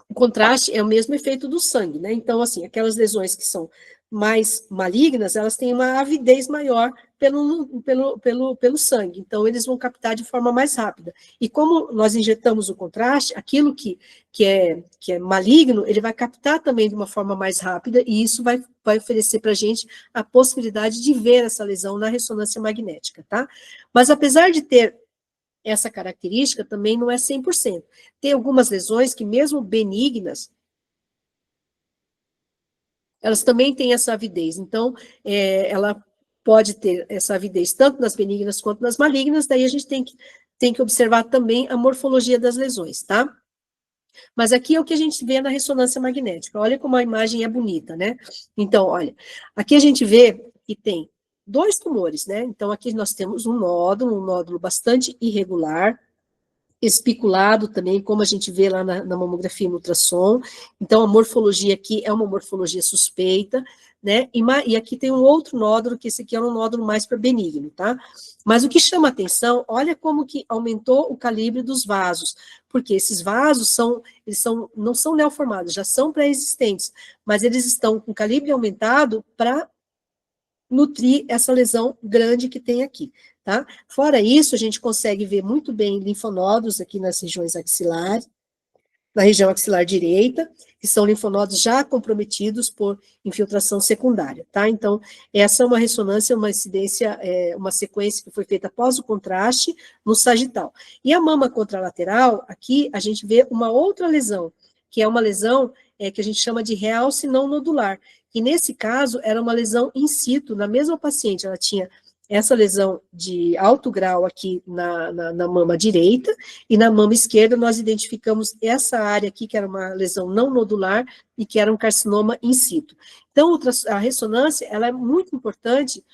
O contraste é o mesmo efeito do sangue, né? Então, assim, aquelas lesões que são mais malignas, elas têm uma avidez maior pelo sangue. Então, eles vão captar de forma mais rápida. E como nós injetamos o contraste, aquilo que é maligno, ele vai captar também de uma forma mais rápida, e isso vai oferecer para a gente a possibilidade de ver essa lesão na ressonância magnética, tá? Mas apesar de ter essa característica, também não é 100%. Tem algumas lesões que, mesmo benignas, elas também têm essa avidez. Então, ela pode ter essa avidez tanto nas benignas quanto nas malignas, daí a gente tem que observar também a morfologia das lesões, tá? Mas aqui é o que a gente vê na ressonância magnética. Olha como a imagem é bonita, né? Então, olha, aqui a gente vê que tem dois tumores, né? Então, aqui nós temos um nódulo bastante irregular, espiculado também, como a gente vê lá na mamografia e no ultrassom. Então, a morfologia aqui é uma morfologia suspeita, né? E aqui tem um outro nódulo, que esse aqui é um nódulo mais para benigno, tá? Mas o que chama atenção, olha como que aumentou o calibre dos vasos, porque esses vasos não são neoformados, já são pré-existentes, mas eles estão com calibre aumentado para nutrir essa lesão grande que tem aqui, tá? Fora isso, a gente consegue ver muito bem linfonodos aqui nas regiões axilares, na região axilar direita, que são linfonodos já comprometidos por infiltração secundária, tá? Então, essa é uma ressonância, uma incidência, uma sequência que foi feita após o contraste no sagital. E a mama contralateral, aqui a gente vê uma outra lesão, que é uma lesão que a gente chama de realce não nodular, que nesse caso era uma lesão in situ, na mesma paciente, ela tinha essa lesão de alto grau aqui na mama direita, e na mama esquerda nós identificamos essa área aqui, que era uma lesão não nodular, e que era um carcinoma in situ. Então, a ressonância, ela é muito importante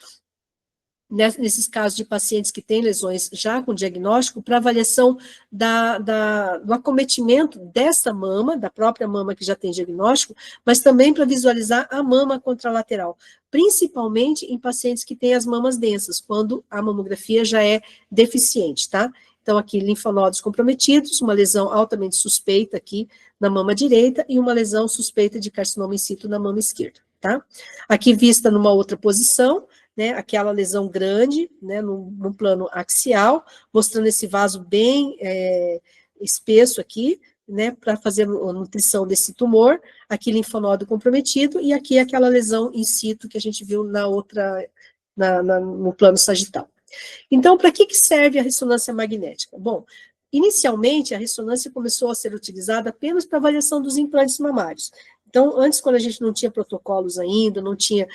nesses casos de pacientes que têm lesões já com diagnóstico, para avaliação do acometimento dessa mama, da própria mama que já tem diagnóstico, mas também para visualizar a mama contralateral, principalmente em pacientes que têm as mamas densas, quando a mamografia já é deficiente, tá? Então, aqui, linfonodos comprometidos, uma lesão altamente suspeita aqui na mama direita e uma lesão suspeita de carcinoma in situ na mama esquerda, tá? Aqui vista numa outra posição, né, aquela lesão grande, né, no plano axial, mostrando esse vaso bem espesso aqui, né, para fazer a nutrição desse tumor, aqui linfonodo comprometido, e aqui aquela lesão in situ que a gente viu na outra, no plano sagital. Então, para que serve a ressonância magnética? Bom, inicialmente a ressonância começou a ser utilizada apenas para avaliação dos implantes mamários. Então, antes, quando a gente não tinha protocolos ainda, não tinha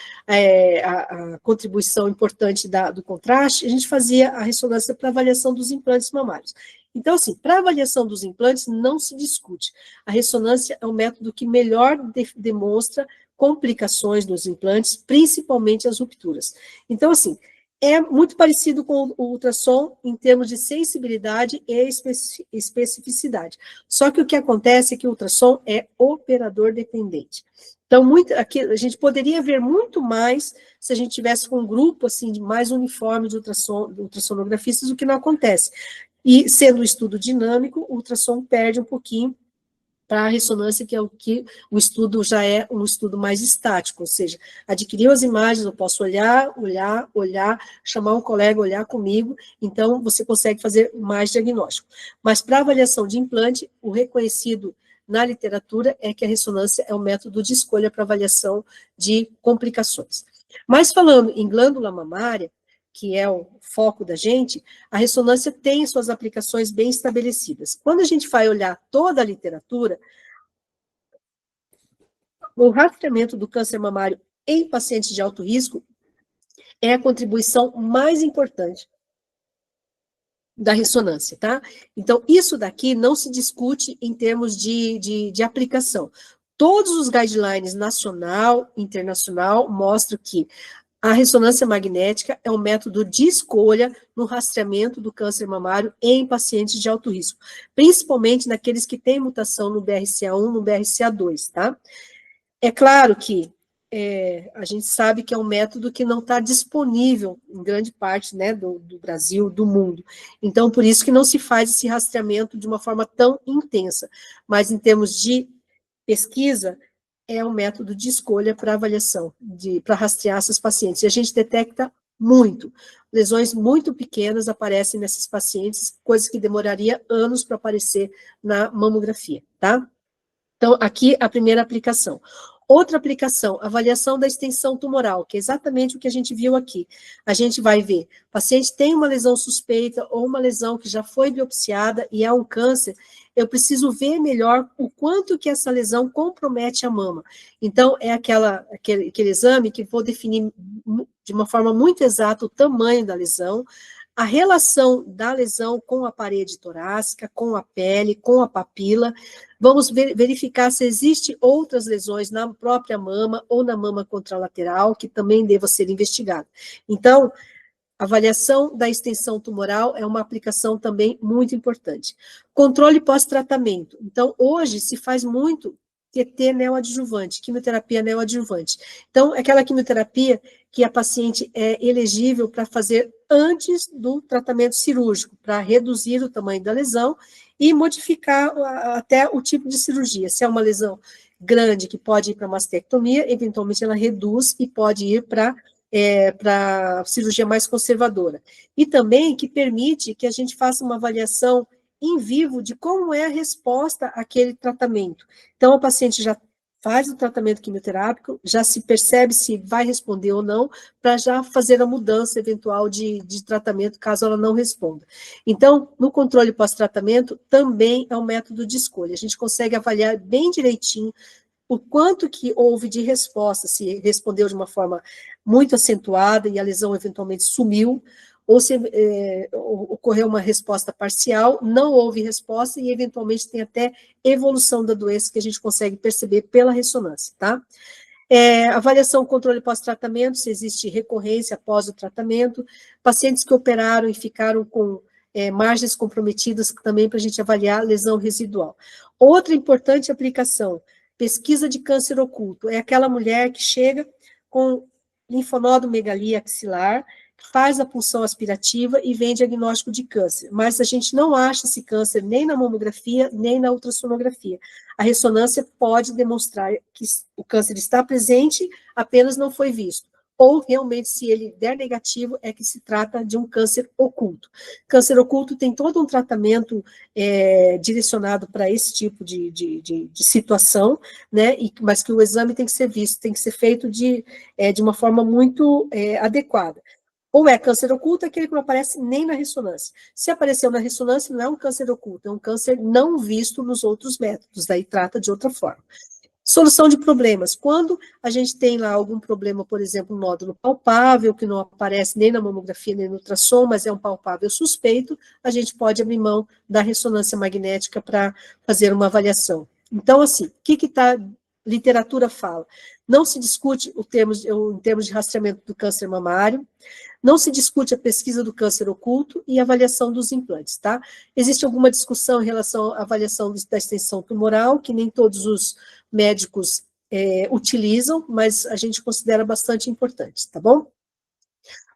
a contribuição importante do contraste, a gente fazia a ressonância para avaliação dos implantes mamários. Então, assim, para avaliação dos implantes, não se discute. A ressonância é o método que melhor demonstra complicações dos implantes, principalmente as rupturas. Então, assim, é muito parecido com o ultrassom em termos de sensibilidade e especificidade. Só que o que acontece é que o ultrassom é operador dependente. Então, aqui, a gente poderia ver muito mais se a gente tivesse com um grupo assim, mais uniforme de ultrassonografistas, o que não acontece. E, sendo um estudo dinâmico, o ultrassom perde um pouquinho para a ressonância, que é o que o estudo já é um estudo mais estático, ou seja, adquiriu as imagens, eu posso olhar, chamar um colega, olhar comigo, então você consegue fazer mais diagnóstico. Mas para avaliação de implante, o reconhecido na literatura é que a ressonância é o método de escolha para avaliação de complicações. Mas falando em glândula mamária, que é o foco da gente, a ressonância tem suas aplicações bem estabelecidas. Quando a gente vai olhar toda a literatura, o rastreamento do câncer mamário em pacientes de alto risco é a contribuição mais importante da ressonância, tá? Então, isso daqui não se discute em termos de aplicação. Todos os guidelines nacional, internacional, mostram que a ressonância magnética é um método de escolha no rastreamento do câncer mamário em pacientes de alto risco, principalmente naqueles que têm mutação no BRCA1, no BRCA2, tá? É claro que a gente sabe que é um método que não está disponível em grande parte, né, do Brasil, do mundo. Então, por isso que não se faz esse rastreamento de uma forma tão intensa. Mas, em termos de pesquisa, é um método de escolha para avaliação, para rastrear esses pacientes. E a gente detecta muito. Lesões muito pequenas aparecem nesses pacientes, coisas que demoraria anos para aparecer na mamografia, tá? Então, aqui a primeira aplicação. Outra aplicação, avaliação da extensão tumoral, que é exatamente o que a gente viu aqui. A gente vai ver, o paciente tem uma lesão suspeita ou uma lesão que já foi biopsiada e é um câncer, eu preciso ver melhor o quanto que essa lesão compromete a mama. Então, é aquele exame que vou definir de uma forma muito exata o tamanho da lesão, a relação da lesão com a parede torácica, com a pele, com a papila. Vamos verificar se existe outras lesões na própria mama ou na mama contralateral, que também deva ser investigada. Então, avaliação da extensão tumoral é uma aplicação também muito importante. Controle pós-tratamento. Então, hoje se faz muito QT neoadjuvante, quimioterapia neoadjuvante. Então, aquela quimioterapia que a paciente é elegível para fazer antes do tratamento cirúrgico, para reduzir o tamanho da lesão e modificar até o tipo de cirurgia. Se é uma lesão grande que pode ir para mastectomia, eventualmente ela reduz e pode ir para cirurgia mais conservadora. E também que permite que a gente faça uma avaliação em vivo de como é a resposta àquele tratamento. Então, o paciente já faz o tratamento quimioterápico, já se percebe se vai responder ou não, para já fazer a mudança eventual de tratamento, caso ela não responda. Então, no controle pós-tratamento, também é um método de escolha. A gente consegue avaliar bem direitinho o quanto que houve de resposta, se respondeu de uma forma muito acentuada e a lesão eventualmente sumiu, ou se ocorreu uma resposta parcial, não houve resposta e eventualmente tem até evolução da doença que a gente consegue perceber pela ressonância, tá? Avaliação, controle pós-tratamento, se existe recorrência após o tratamento, pacientes que operaram e ficaram com margens comprometidas também para a gente avaliar lesão residual. Outra importante aplicação, pesquisa de câncer oculto, é aquela mulher que chega com linfonodomegalia axilar, faz a punção aspirativa e vem diagnóstico de câncer, mas a gente não acha esse câncer nem na mamografia, nem na ultrassonografia. A ressonância pode demonstrar que o câncer está presente, apenas não foi visto. Ou, realmente, se ele der negativo, é que se trata de um câncer oculto. Câncer oculto tem todo um tratamento direcionado para esse tipo de situação, né? Mas que o exame tem que ser visto, tem que ser feito de uma forma muito adequada. Ou é câncer oculto, é aquele que não aparece nem na ressonância. Se apareceu na ressonância, não é um câncer oculto, é um câncer não visto nos outros métodos, daí trata de outra forma. Solução de problemas. Quando a gente tem lá algum problema, por exemplo, um nódulo palpável, que não aparece nem na mamografia, nem no ultrassom, mas é um palpável suspeito, a gente pode abrir mão da ressonância magnética para fazer uma avaliação. Então, assim, o que a literatura fala? Não se discute em termos de rastreamento do câncer mamário, não se discute a pesquisa do câncer oculto e a avaliação dos implantes, tá? Existe alguma discussão em relação à avaliação da extensão tumoral, que nem todos os médicos utilizam, mas a gente considera bastante importante, tá bom?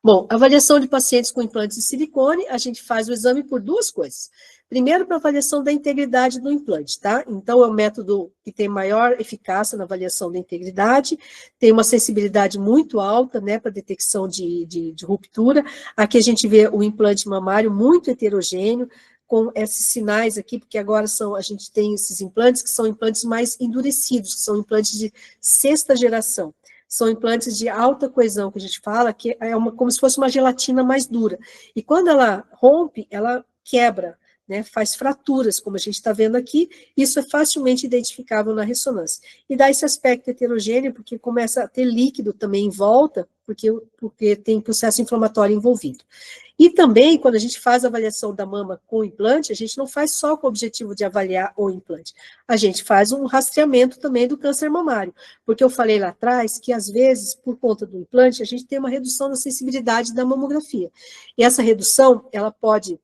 Bom, avaliação de pacientes com implantes de silicone, a gente faz o exame por duas coisas. Primeiro, para avaliação da integridade do implante, tá? Então, é o método que tem maior eficácia na avaliação da integridade, tem uma sensibilidade muito alta, né, para detecção de ruptura. Aqui a gente vê o implante mamário muito heterogêneo, com esses sinais aqui, porque agora a gente tem esses implantes que são implantes mais endurecidos, que são implantes de sexta geração. São implantes de alta coesão, que a gente fala, que é como se fosse uma gelatina mais dura. E quando ela rompe, ela quebra, né, faz fraturas, como a gente está vendo aqui, isso é facilmente identificável na ressonância. E dá esse aspecto heterogêneo, porque começa a ter líquido também em volta, porque tem processo inflamatório envolvido. E também, quando a gente faz a avaliação da mama com implante, a gente não faz só com o objetivo de avaliar o implante, a gente faz um rastreamento também do câncer mamário, porque eu falei lá atrás que, às vezes, por conta do implante, a gente tem uma redução da sensibilidade da mamografia. E essa redução, ela pode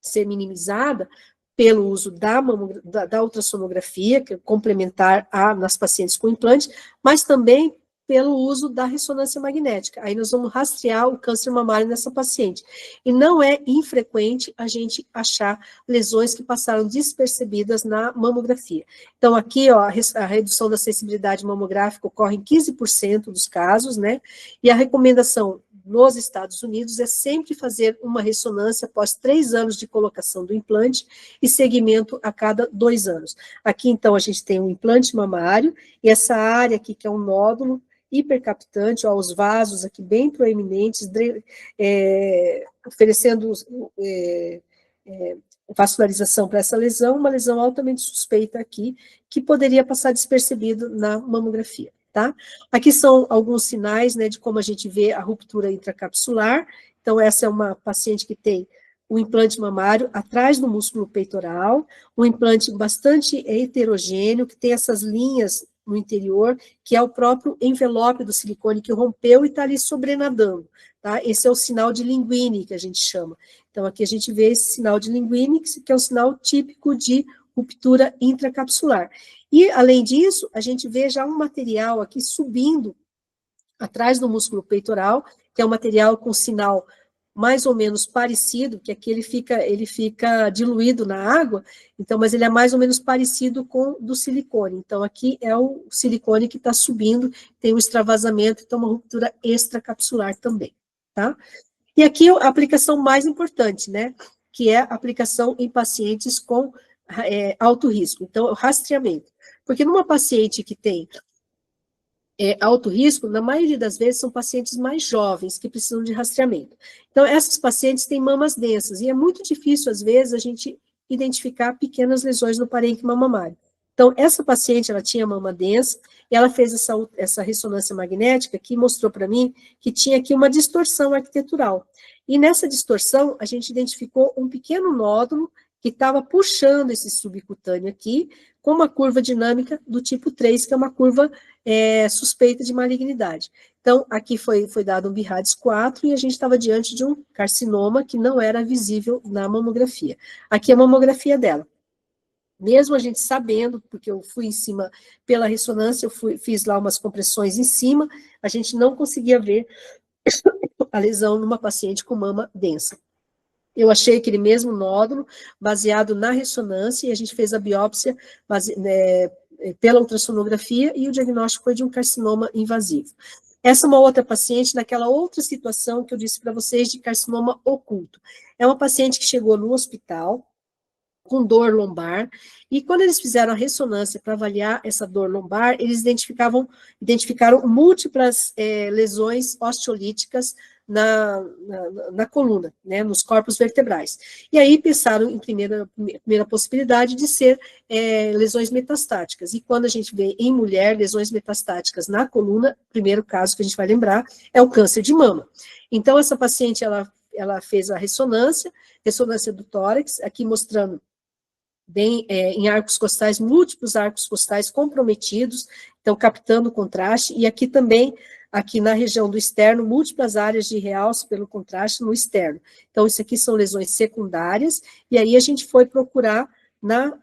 ser minimizada pelo uso da ultrassonografia, que é complementar nas pacientes com implante, mas também pelo uso da ressonância magnética. Aí nós vamos rastrear o câncer mamário nessa paciente. E não é infrequente a gente achar lesões que passaram despercebidas na mamografia. Então, aqui, ó, a redução da sensibilidade mamográfica ocorre em 15% dos casos, né? E a recomendação nos Estados Unidos é sempre fazer uma ressonância após 3 anos de colocação do implante e seguimento a cada 2 anos. Aqui, então, a gente tem um implante mamário, e essa área aqui, que é um nódulo hipercaptante, ó, os vasos aqui bem proeminentes, oferecendo vascularização para essa lesão, uma lesão altamente suspeita aqui, que poderia passar despercebido na mamografia. Tá? Aqui são alguns sinais, né, de como a gente vê a ruptura intracapsular. Então, essa é uma paciente que tem um implante mamário atrás do músculo peitoral, um implante bastante heterogêneo, que tem essas linhas no interior, que é o próprio envelope do silicone que rompeu e está ali sobrenadando. Tá? Esse é o sinal de linguine, que a gente chama. Então, aqui a gente vê esse sinal de linguine, que é um sinal típico de ruptura intracapsular. E, além disso, a gente vê já um material aqui subindo atrás do músculo peitoral, que é um material com sinal mais ou menos parecido, que aqui ele fica diluído na água, então, mas ele é mais ou menos parecido com o do silicone. Então, aqui é o silicone que está subindo, tem um extravasamento, então uma ruptura extracapsular também, tá? E aqui a aplicação mais importante, né, que é a aplicação em pacientes com alto risco, então, o rastreamento. Porque numa paciente que tem alto risco, na maioria das vezes são pacientes mais jovens que precisam de rastreamento. Então, essas pacientes têm mamas densas, e é muito difícil, às vezes, a gente identificar pequenas lesões no parênquima mamário. Então, essa paciente, ela tinha mama densa, e ela fez essa ressonância magnética que mostrou para mim que tinha aqui uma distorção arquitetural. E nessa distorção, a gente identificou um pequeno nódulo que estava puxando esse subcutâneo aqui, com uma curva dinâmica do tipo 3, que é uma curva suspeita de malignidade. Então, aqui foi dado um BIRADS 4 e a gente estava diante de um carcinoma que não era visível na mamografia. Aqui é a mamografia dela. Mesmo a gente sabendo, porque eu fui em cima pela ressonância, fiz lá umas compressões em cima, a gente não conseguia ver a lesão numa paciente com mama densa. Eu achei aquele mesmo nódulo, baseado na ressonância, e a gente fez a biópsia pela ultrassonografia, e o diagnóstico foi de um carcinoma invasivo. Essa é uma outra paciente, naquela outra situação que eu disse para vocês, de carcinoma oculto. É uma paciente que chegou no hospital, com dor lombar, e quando eles fizeram a ressonância para avaliar essa dor lombar, eles identificaram múltiplas lesões osteolíticas na coluna, né, nos corpos vertebrais. E aí pensaram em primeira possibilidade de ser lesões metastáticas. E quando a gente vê em mulher lesões metastáticas na coluna, o primeiro caso que a gente vai lembrar é o câncer de mama. Então, essa paciente, ela fez a ressonância do tórax, aqui mostrando bem em arcos costais, múltiplos arcos costais comprometidos, então captando o contraste, e aqui também, aqui na região do externo, múltiplas áreas de realce pelo contraste no externo. Então, isso aqui são lesões secundárias, e aí a gente foi procurar na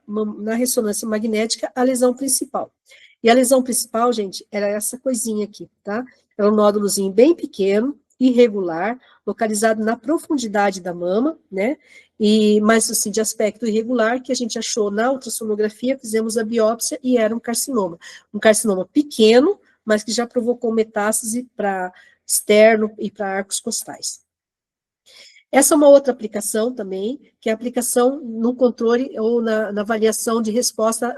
ressonância magnética a lesão principal. E a lesão principal, gente, era essa coisinha aqui, tá? Era um nódulozinho bem pequeno, irregular, localizado na profundidade da mama, né? Mas assim, de aspecto irregular, que a gente achou na ultrassonografia, fizemos a biópsia e era um carcinoma pequeno, mas que já provocou metástase para externo e para arcos costais. Essa é uma outra aplicação também, que é a aplicação no controle ou na avaliação de resposta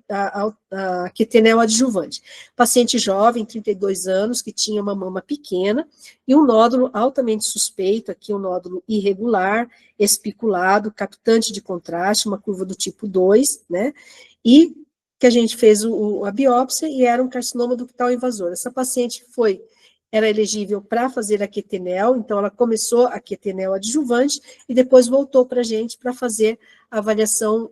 a quetenel adjuvante. Paciente jovem, 32 anos, que tinha uma mama pequena e um nódulo altamente suspeito, aqui um nódulo irregular, espiculado, captante de contraste, uma curva do tipo 2, né? E que a gente fez a biópsia e era um carcinoma ductal invasor. Essa paciente era elegível para fazer a quetenel, então ela começou a quetenel adjuvante e depois voltou para a gente para fazer a avaliação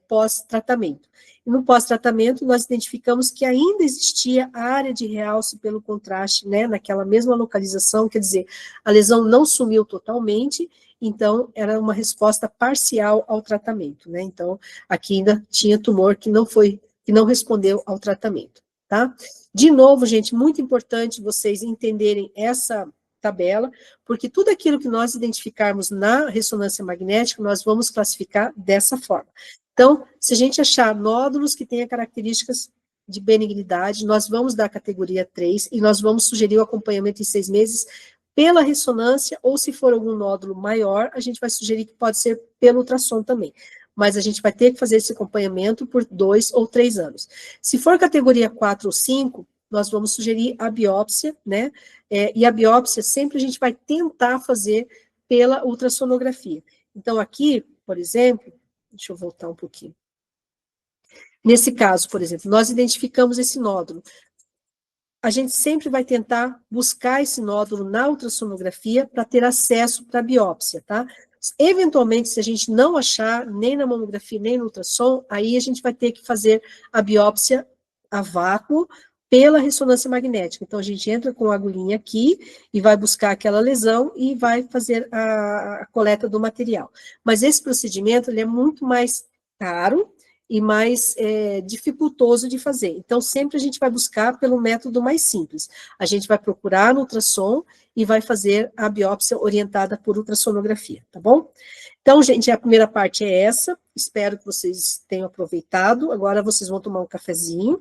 pós-tratamento. E no pós-tratamento, nós identificamos que ainda existia a área de realce pelo contraste, né, naquela mesma localização, quer dizer, a lesão não sumiu totalmente, então era uma resposta parcial ao tratamento, né, então aqui ainda tinha tumor que não respondeu ao tratamento, tá? De novo, gente, muito importante vocês entenderem essa tabela, porque tudo aquilo que nós identificarmos na ressonância magnética, nós vamos classificar dessa forma. Então, se a gente achar nódulos que tenham características de benignidade, nós vamos dar a categoria 3 e nós vamos sugerir o acompanhamento em 6 meses pela ressonância, ou se for algum nódulo maior, a gente vai sugerir que pode ser pelo ultrassom também. Mas a gente vai ter que fazer esse acompanhamento por 2 ou 3 anos. Se for categoria 4 ou 5, nós vamos sugerir a biópsia, né? E a biópsia sempre a gente vai tentar fazer pela ultrassonografia. Então, aqui, por exemplo, deixa eu voltar um pouquinho. Nesse caso, por exemplo, nós identificamos esse nódulo. A gente sempre vai tentar buscar esse nódulo na ultrassonografia para ter acesso para a biópsia, tá? Eventualmente, se a gente não achar, nem na mamografia, nem no ultrassom, aí a gente vai ter que fazer a biópsia a vácuo pela ressonância magnética. Então, a gente entra com a agulhinha aqui e vai buscar aquela lesão e vai fazer a coleta do material. Mas esse procedimento, ele é muito mais caro e mais dificultoso de fazer. Então, sempre a gente vai buscar pelo método mais simples. A gente vai procurar no ultrassom e vai fazer a biópsia orientada por ultrassonografia, tá bom? Então, gente, a primeira parte é essa. Espero que vocês tenham aproveitado. Agora vocês vão tomar um cafezinho.